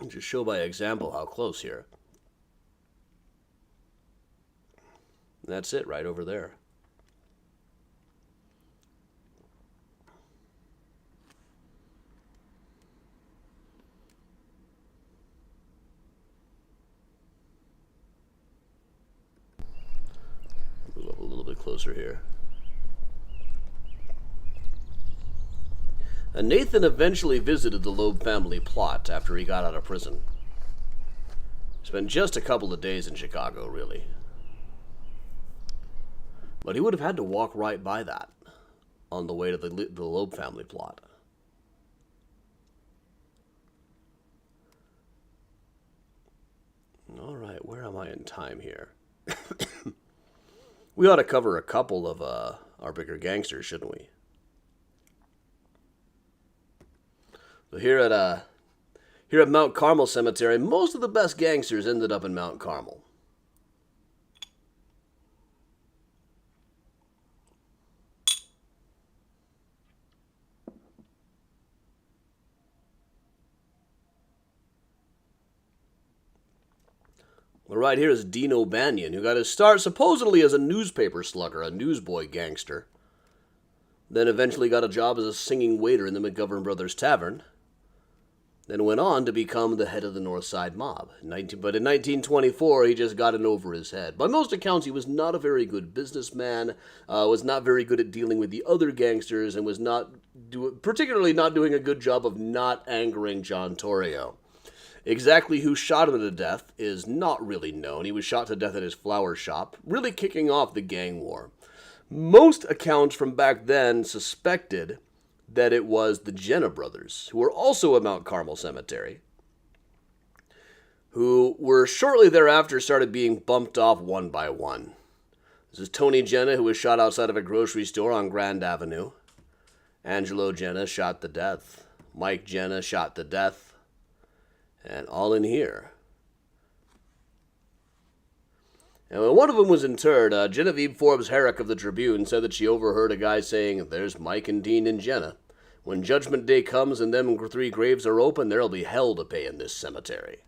A: I'll just show by example how close here. That's it right over there. Move up a little bit closer here. And Nathan eventually visited the Loeb family plot after he got out of prison. Spent just a couple of days in Chicago, really. But he would have had to walk right by that on the way to the Loeb family plot. All right, where am I in time here? We ought to cover a couple of our bigger gangsters, shouldn't we? So here at Mount Carmel Cemetery, most of the best gangsters ended up in Mount Carmel. Well, right here is Dean O'Banion, who got his start supposedly as a newspaper slugger, a newsboy gangster. Then eventually got a job as a singing waiter in the McGovern Brothers Tavern. Then went on to become the head of the North Side Mob. But in 1924, he just got in over his head. By most accounts, he was not a very good businessman, was not very good at dealing with the other gangsters, and was particularly not doing a good job of not angering John Torrio. Exactly who shot him to death is not really known. He was shot to death at his flower shop, really kicking off the gang war. Most accounts from back then suspected that it was the Jenna brothers, who were also at Mount Carmel Cemetery, who were shortly thereafter started being bumped off one by one. This is Tony Jenna, who was shot outside of a grocery store on Grand Avenue. Angelo Jenna shot to death. Mike Jenna shot to death. And all in here. And when one of them was interred, Genevieve Forbes Herrick of the Tribune said that she overheard a guy saying, "There's Mike and Dean and Jenna," When Judgment Day comes and them 3 graves are open, there'll be hell to pay in this cemetery.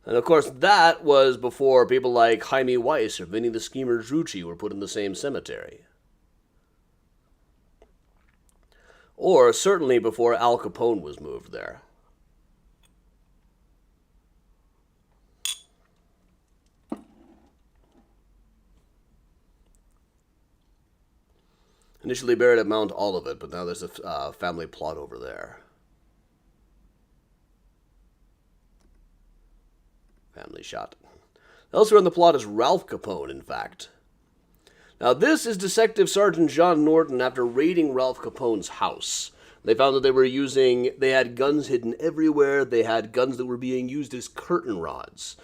A: And of course, that was before people like Jaime Weiss or Vinny the Schemer Drucci were put in the same cemetery. Or certainly before Al Capone was moved there. Initially buried at Mount Olivet, but now there's a family plot over there. Family shot. Elsewhere in the plot is Ralph Capone, in fact. Now, this is Detective Sergeant John Norton after raiding Ralph Capone's house. They found that they had guns hidden everywhere. They had guns that were being used as curtain rods,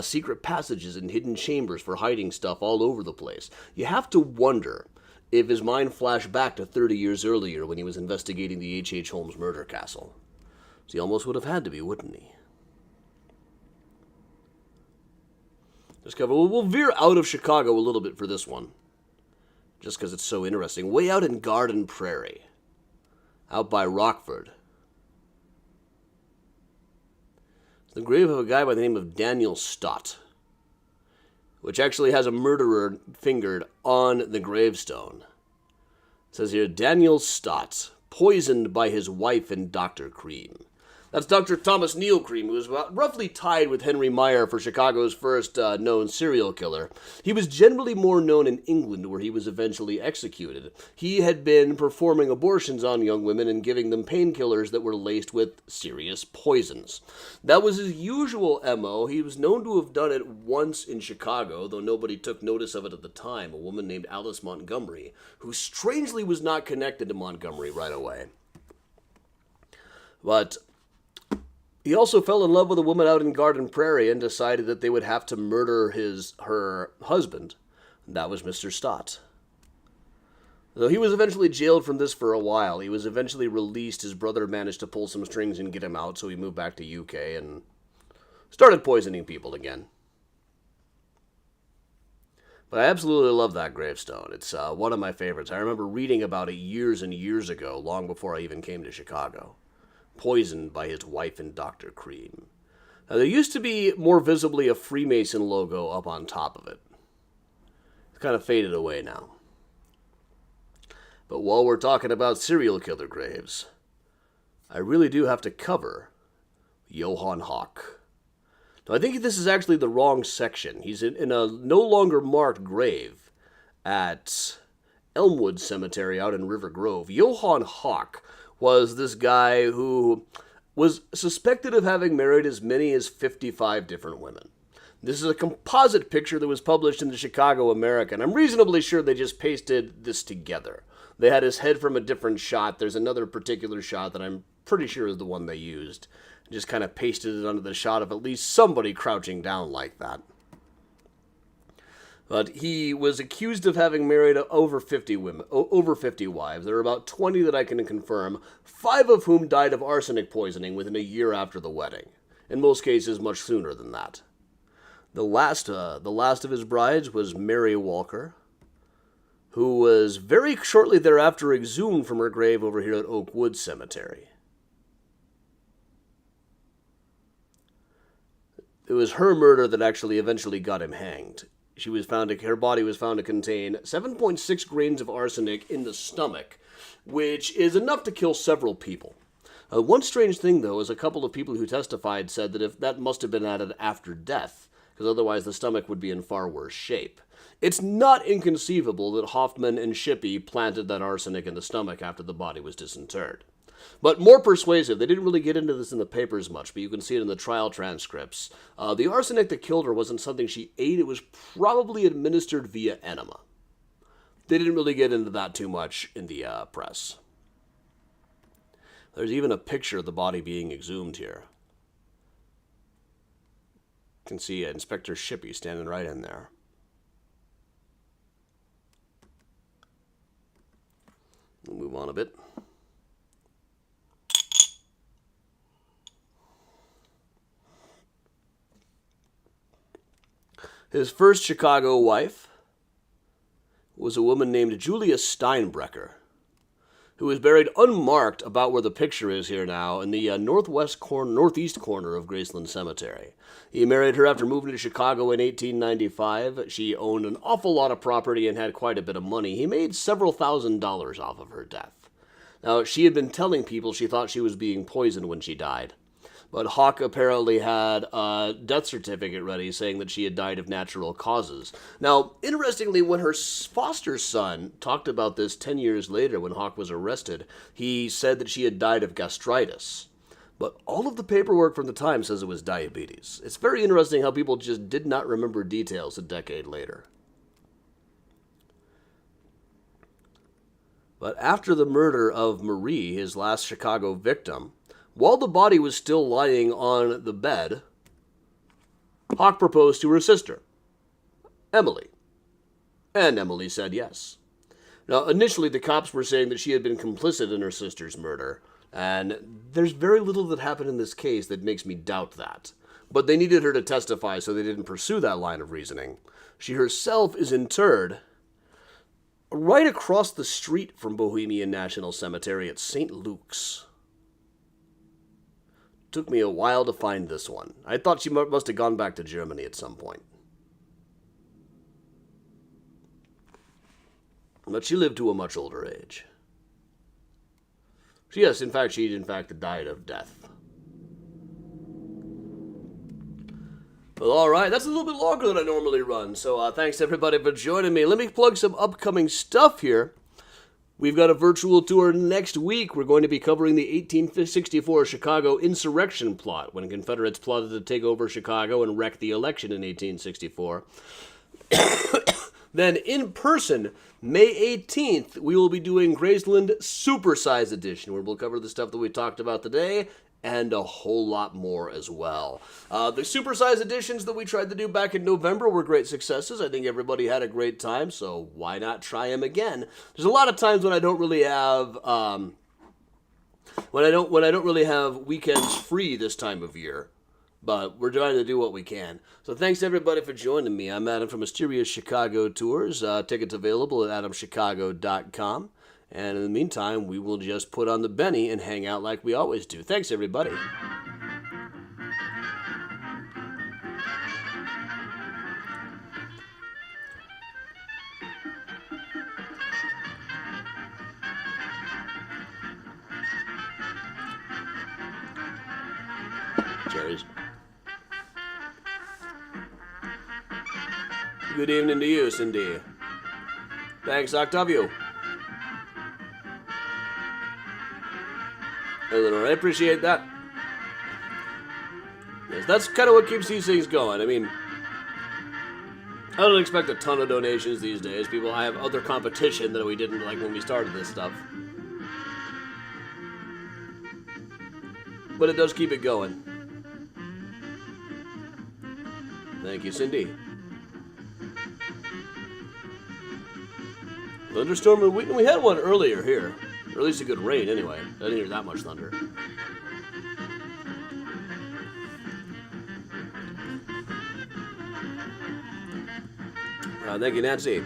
A: secret passages and hidden chambers for hiding stuff all over the place. You have to wonder if his mind flashed back to 30 years earlier when he was investigating the H.H. Holmes murder castle. So he almost would have had to be, wouldn't he? We'll veer out of Chicago a little bit for this one, just because it's so interesting. Way out in Garden Prairie, out by Rockford. It's the grave of a guy by the name of Daniel Stott, which actually has a murderer fingered on the gravestone. It says here, Daniel Stott, poisoned by his wife and Dr. Cream. That's Dr. Thomas Neal Cream, who was roughly tied with Henry Meyer for Chicago's first known serial killer. He was generally more known in England, where he was eventually executed. He had been performing abortions on young women and giving them painkillers that were laced with serious poisons. That was his usual MO. He was known to have done it once in Chicago, though nobody took notice of it at the time, a woman named Alice Montgomery, who strangely was not connected to Montgomery right away. But he also fell in love with a woman out in Garden Prairie and decided that they would have to murder her husband. That was Mr. Stott. Though he was eventually jailed from this for a while, he was eventually released. His brother managed to pull some strings and get him out, so he moved back to UK and started poisoning people again. But I absolutely love that gravestone. It's one of my favorites. I remember reading about it years and years ago, long before I even came to Chicago. Poisoned by his wife and Dr. Cream. Now, there used to be more visibly a Freemason logo up on top of it. It's kind of faded away now. But while we're talking about serial killer graves, I really do have to cover Johann Hawk. Now, I think this is actually the wrong section. He's in a no longer marked grave at Elmwood Cemetery out in River Grove. Johann Hawk was this guy who was suspected of having married as many as 55 different women. This is a composite picture that was published in the Chicago American. I'm reasonably sure they just pasted this together. They had his head from a different shot. There's another particular shot that I'm pretty sure is the one they used. Just kind of pasted it onto the shot of at least somebody crouching down like that. But he was accused of having married over 50 wives. There are about 20 that I can confirm, 5 of whom died of arsenic poisoning within a year after the wedding. In most cases, much sooner than that. The last of his brides was Mary Walker, who was very shortly thereafter exhumed from her grave over here at Oakwood Cemetery. It was her murder that actually eventually got him hanged. Her body was found to contain 7.6 grains of arsenic in the stomach, which is enough to kill several people. One strange thing, though, is a couple of people who testified said that if that must have been added after death, because otherwise the stomach would be in far worse shape. It's not inconceivable that Hoffman and Shippey planted that arsenic in the stomach after the body was disinterred. But more persuasive, they didn't really get into this in the papers much, but you can see it in the trial transcripts. The arsenic that killed her wasn't something she ate, it was probably administered via enema. They didn't really get into that too much in the press. There's even a picture of the body being exhumed here. You can see Inspector Shippey standing right in there. We'll move on a bit. His first Chicago wife was a woman named Julia Steinbrecher. who is buried unmarked about where the picture is here now in the northeast corner of Graceland Cemetery. He married her after moving to Chicago in 1895. She owned an awful lot of property and had quite a bit of money. He made several $1,000s off of her death. Now, she had been telling people she thought she was being poisoned when she died. But Hawk apparently had a death certificate ready saying that she had died of natural causes. Now, interestingly, when her foster son talked about this 10 years later when Hawk was arrested, he said that she had died of gastritis. But all of the paperwork from the time says it was diabetes. It's very interesting how people just did not remember details a decade later. But after the murder of Marie, his last Chicago victim, while the body was still lying on the bed, Hawk proposed to her sister, Emily. And Emily said yes. Now, initially, the cops were saying that she had been complicit in her sister's murder, and there's very little that happened in this case that makes me doubt that. But they needed her to testify, so they didn't pursue that line of reasoning. She herself is interred right across the street from Bohemian National Cemetery at St. Luke's. Took me a while to find this one. I thought she must have gone back to Germany at some point. But she lived to a much older age. Yes, in fact, she died of death. Well, all right, that's a little bit longer than I normally run, so thanks everybody for joining me. Let me plug some upcoming stuff here. We've got a virtual tour next week. We're going to be covering the 1864 Chicago insurrection plot, when Confederates plotted to take over Chicago and wreck the election in 1864. Then, in person, May 18th, we will be doing Graceland Supersize Edition, where we'll cover the stuff that we talked about today, and a whole lot more as well. The supersize editions that we tried to do back in November were great successes. I think everybody had a great time, so why not try them again? There's a lot of times when I don't really have when I don't really have weekends free this time of year, but we're trying to do what we can. So thanks everybody for joining me. I'm Adam from Mysterious Chicago Tours. Tickets available at adamchicago.com. And in the meantime, we will just put on the Benny and hang out like we always do. Thanks, everybody. Cherries. Good evening to you, Cindy. Thanks, Octavio. Eleanor, I appreciate that. Yes, that's kind of what keeps these things going. I mean, I don't expect a ton of donations these days. I have other competition that we didn't like when we started this stuff. But it does keep it going. Thank you, Cindy. Thunderstorm, we had one earlier here. Or at least a good rain, anyway. I didn't hear that much thunder. Thank you, Nancy.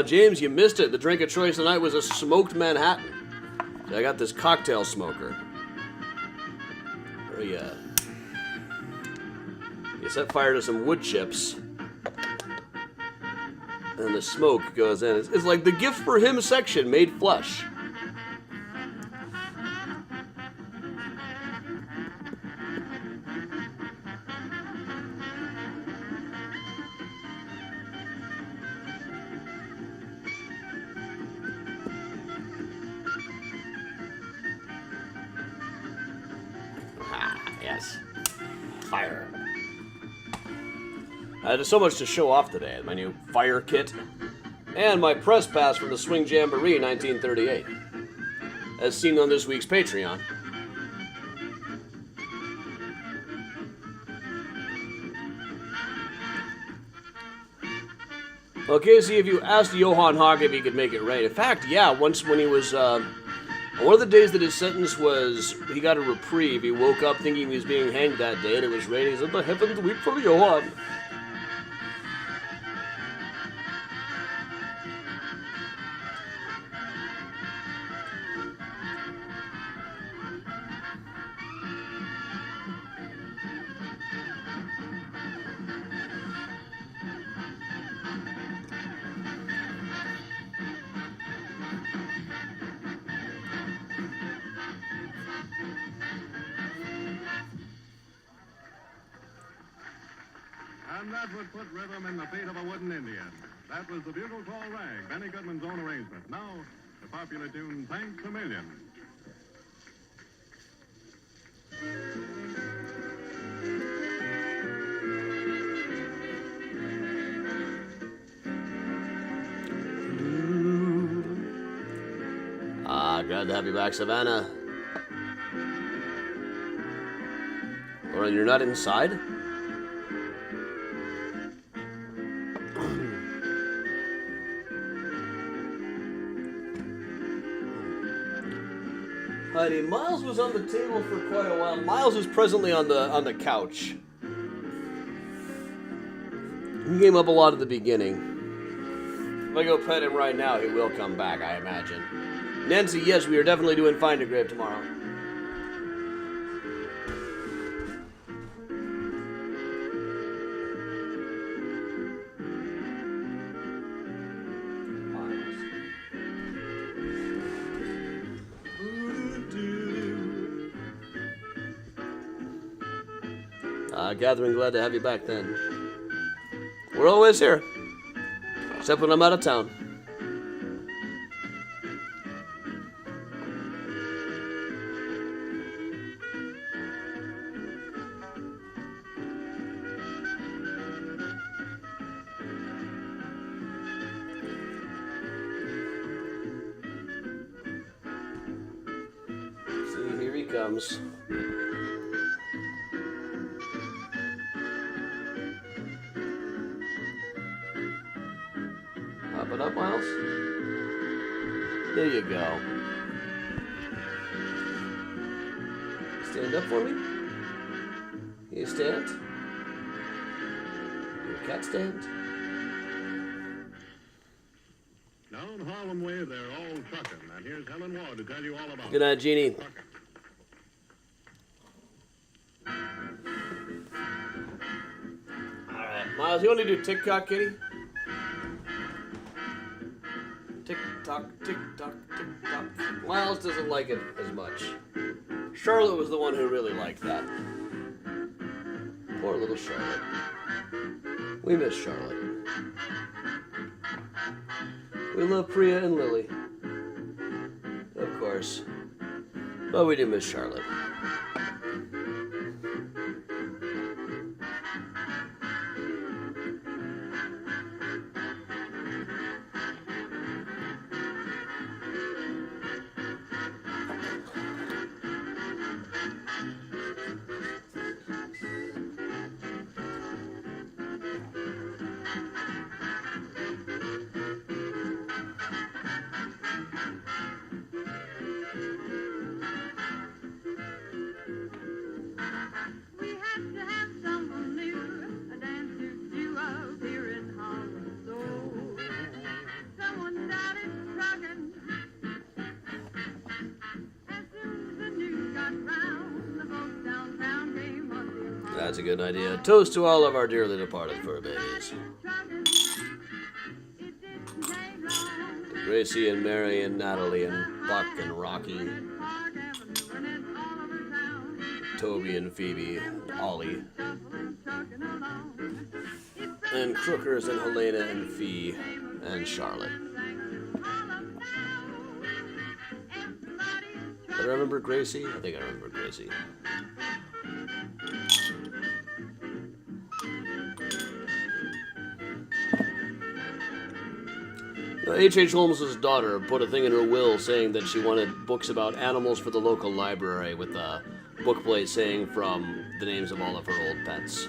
A: James, you missed it. The drink of choice tonight was a smoked Manhattan. So I got this cocktail smoker. Oh, yeah. You set fire to some wood chips, and the smoke goes in. It's like the gift for him section made flesh. Yes. Fire. I had so much to show off today. My new fire kit and my press pass from the Swing Jamboree 1938, as seen on this week's Patreon. Okay, see if you asked Johann Hogg if he could make it rain. In fact, yeah, once when he was One of the days that his sentence was, he got a reprieve. He woke up thinking he was being hanged that day, and it was raining. He said, "The heavens weep for Johann."
B: And that would put rhythm in the feet of a wooden Indian. That was the bugle call rag, Benny Goodman's own arrangement. Now, the popular tune, Thanks a Million.
A: Glad to have you back, Savannah. Or you're not inside? Heidi, Miles was on the table for quite a while. Miles is presently on the couch. He came up a lot at the beginning. If I go pet him right now, he will come back, I imagine. Nancy, yes, we are definitely doing Find a Grave tomorrow. Catherine, glad to have you back then. We're always here, except when I'm out of town. See, here he comes. Hop it up, Miles. There you go. Stand up for me. You stand. Your cat stand.
B: Down Harlem Way, they're all trucking. And here's Helen Ward to tell you all about it.
A: Good night, Jeannie. Alright, Miles, you want to do TikTok, kitty? Tick-tock, tick-tock, tick-tock. Miles doesn't like it as much. Charlotte was the one who really liked that. Poor little Charlotte. We miss Charlotte. We love Priya and Lily. Of course. But we do miss Charlotte. That's a good idea. Toast to all of our dearly departed fur babies. Gracie and Mary and Natalie and Buck and Rocky. Toby and Phoebe and Ollie. And Crookers and Helena and Fee and Charlotte. Do I remember Gracie? I think I remember Gracie. H.H. Holmes' daughter put a thing in her will saying that she wanted books about animals for the local library with a bookplate saying from the names of all of her old pets.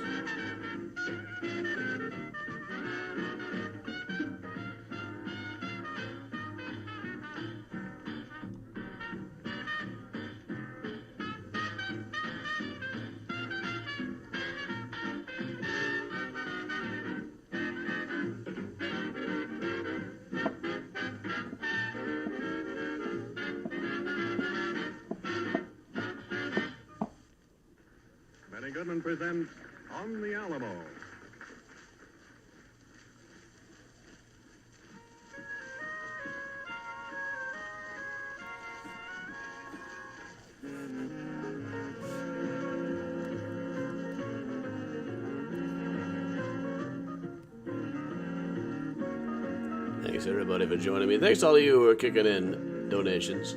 B: Goodman presents On the Alamo.
A: Thanks everybody for joining me. Thanks to all of you who are kicking in donations.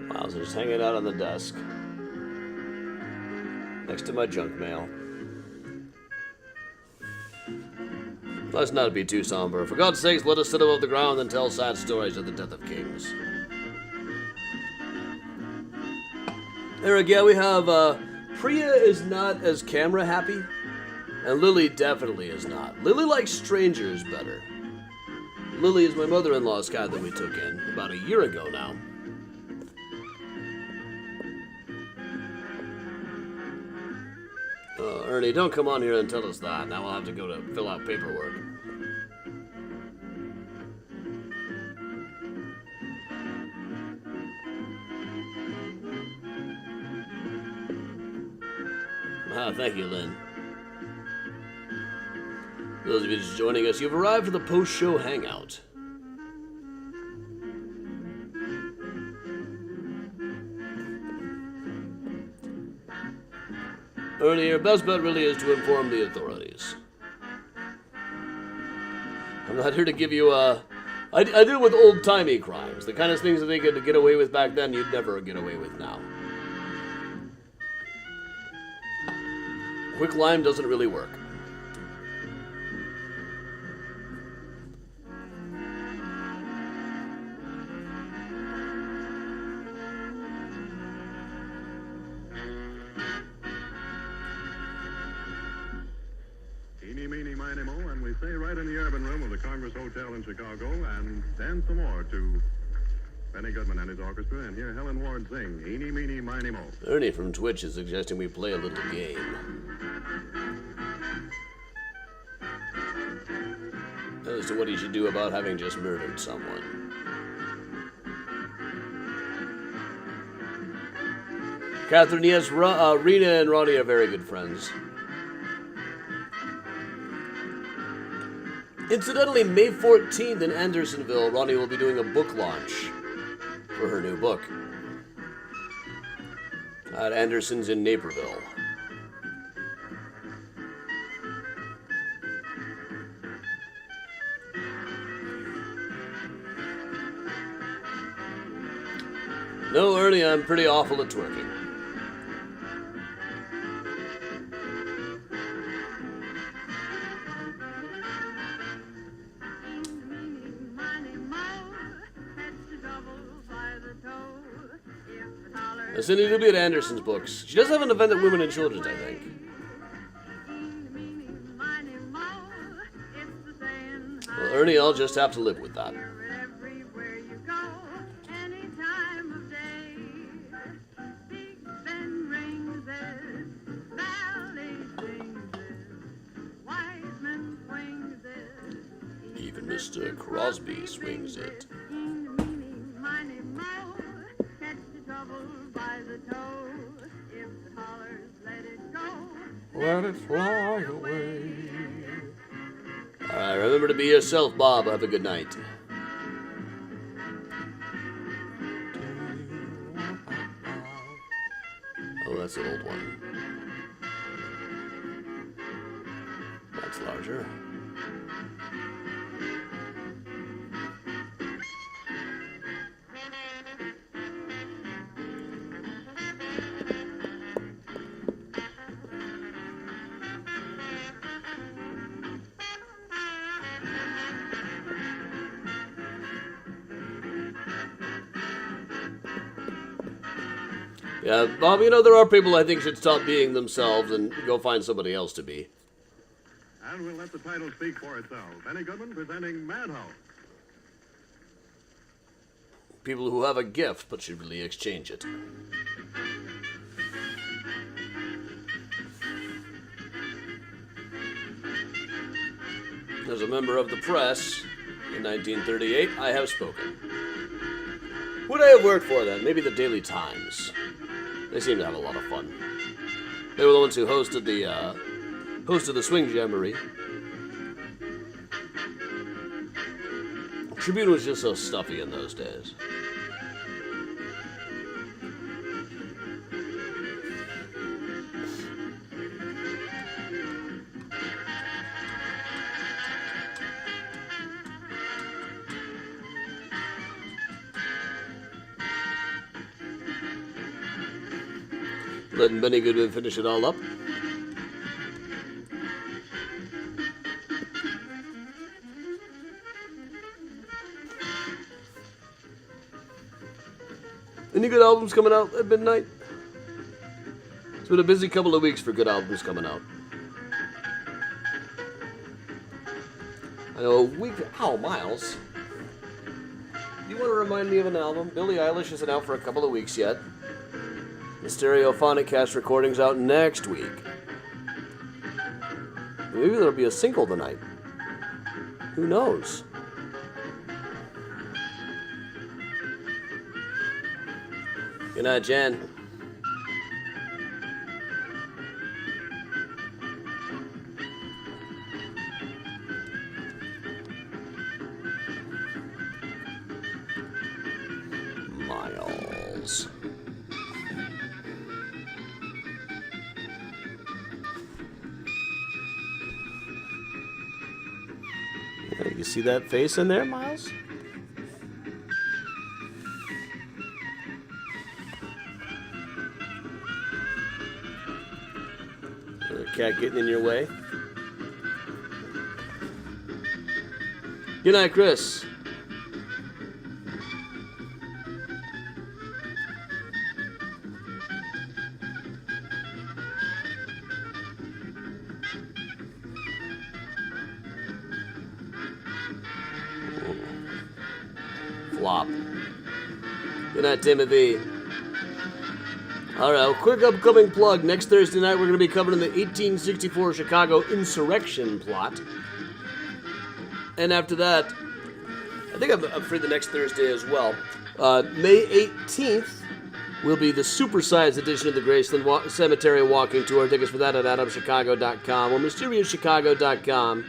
A: Wow, so just hanging out on the desk next to my junk mail. Let's not be too somber. For God's sakes, let us sit above the ground and tell sad stories of the death of kings. Eric, yeah, we have, Priya is not as camera happy, and Lily definitely is not. Lily likes strangers better. Lily is my mother-in-law's cat that we took in about a year ago now. Ernie, don't come on here and tell us that. Now I'll have to go to fill out paperwork. Thank you, Lynn. Those of you just joining us, you've arrived for the post-show hangout. Ernie, your best bet really is to inform the authorities. I'm not here to give you I deal with old-timey crimes. The kind of things that they could get away with back then, you'd never get away with now. Quick lime doesn't really work.
B: Eeny, meeny, miny, mo, and we stay right in the urban room of the Congress Hotel in Chicago and dance some more to Benny Goodman and his orchestra, and hear Helen Ward sing Eeny, meeny, miny, mo.
A: Ernie from Twitch is suggesting we play a little game. As to what he should do about having just murdered someone. Catherine, yes, Rena and Ronnie are very good friends. Incidentally, May 14th in Andersonville, Ronnie will be doing a book launch for her new book at Anderson's in Naperville. No, Ernie, I'm pretty awful at twerking. Cindy will be at Anderson's books. She does have an event at Women and Children's, I think. Well, Ernie, I'll just have to live with that. Even Mr. Crosby swings it. Let it fly away. Alright, remember to be yourself, Bob. Have a good night. Oh, that's an old one. That's larger. Yeah, Bob, you know, there are people I think should stop being themselves and go find somebody else to be.
B: And we'll let the title speak for itself. Benny Goodman presenting Madhouse.
A: People who have a gift but should really exchange it. As a member of the press in 1938, I have spoken. Who would I have worked for then? Maybe the Daily Times. They seem to have a lot of fun. They were the ones who hosted the Swing Jamboree. Tribune was just so stuffy in those days. Letting Benny Goodman finish it all up. Any good albums coming out at midnight? It's been a busy couple of weeks for good albums coming out. I know a week. Ow, Miles. You want to remind me of an album? Billie Eilish isn't out for a couple of weeks yet. The Stereophonic cast recording's out next week. Maybe there'll be a single tonight. Who knows? Good night, Jen. Miles. You see that face in there, Miles? Another cat getting in your way. Good night, Chris. Flop. Good night, Timothy. Alright, quick upcoming plug. Next Thursday night, we're going to be covering the 1864 Chicago insurrection plot. And after that, I think I'm free the next Thursday as well. May 18th will be the supersized edition of the Graceland Cemetery Walking Tour. Tickets for that at adamchicago.com or mysteriouschicago.com.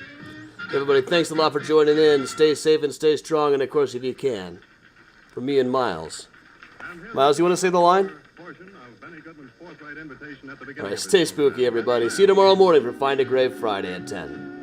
A: Everybody, thanks a lot for joining in. Stay safe and stay strong, and of course, if you can, for me and Miles. Miles, you want to say the line? All right, stay spooky, everybody. See you tomorrow morning for Find a Grave Friday at 10.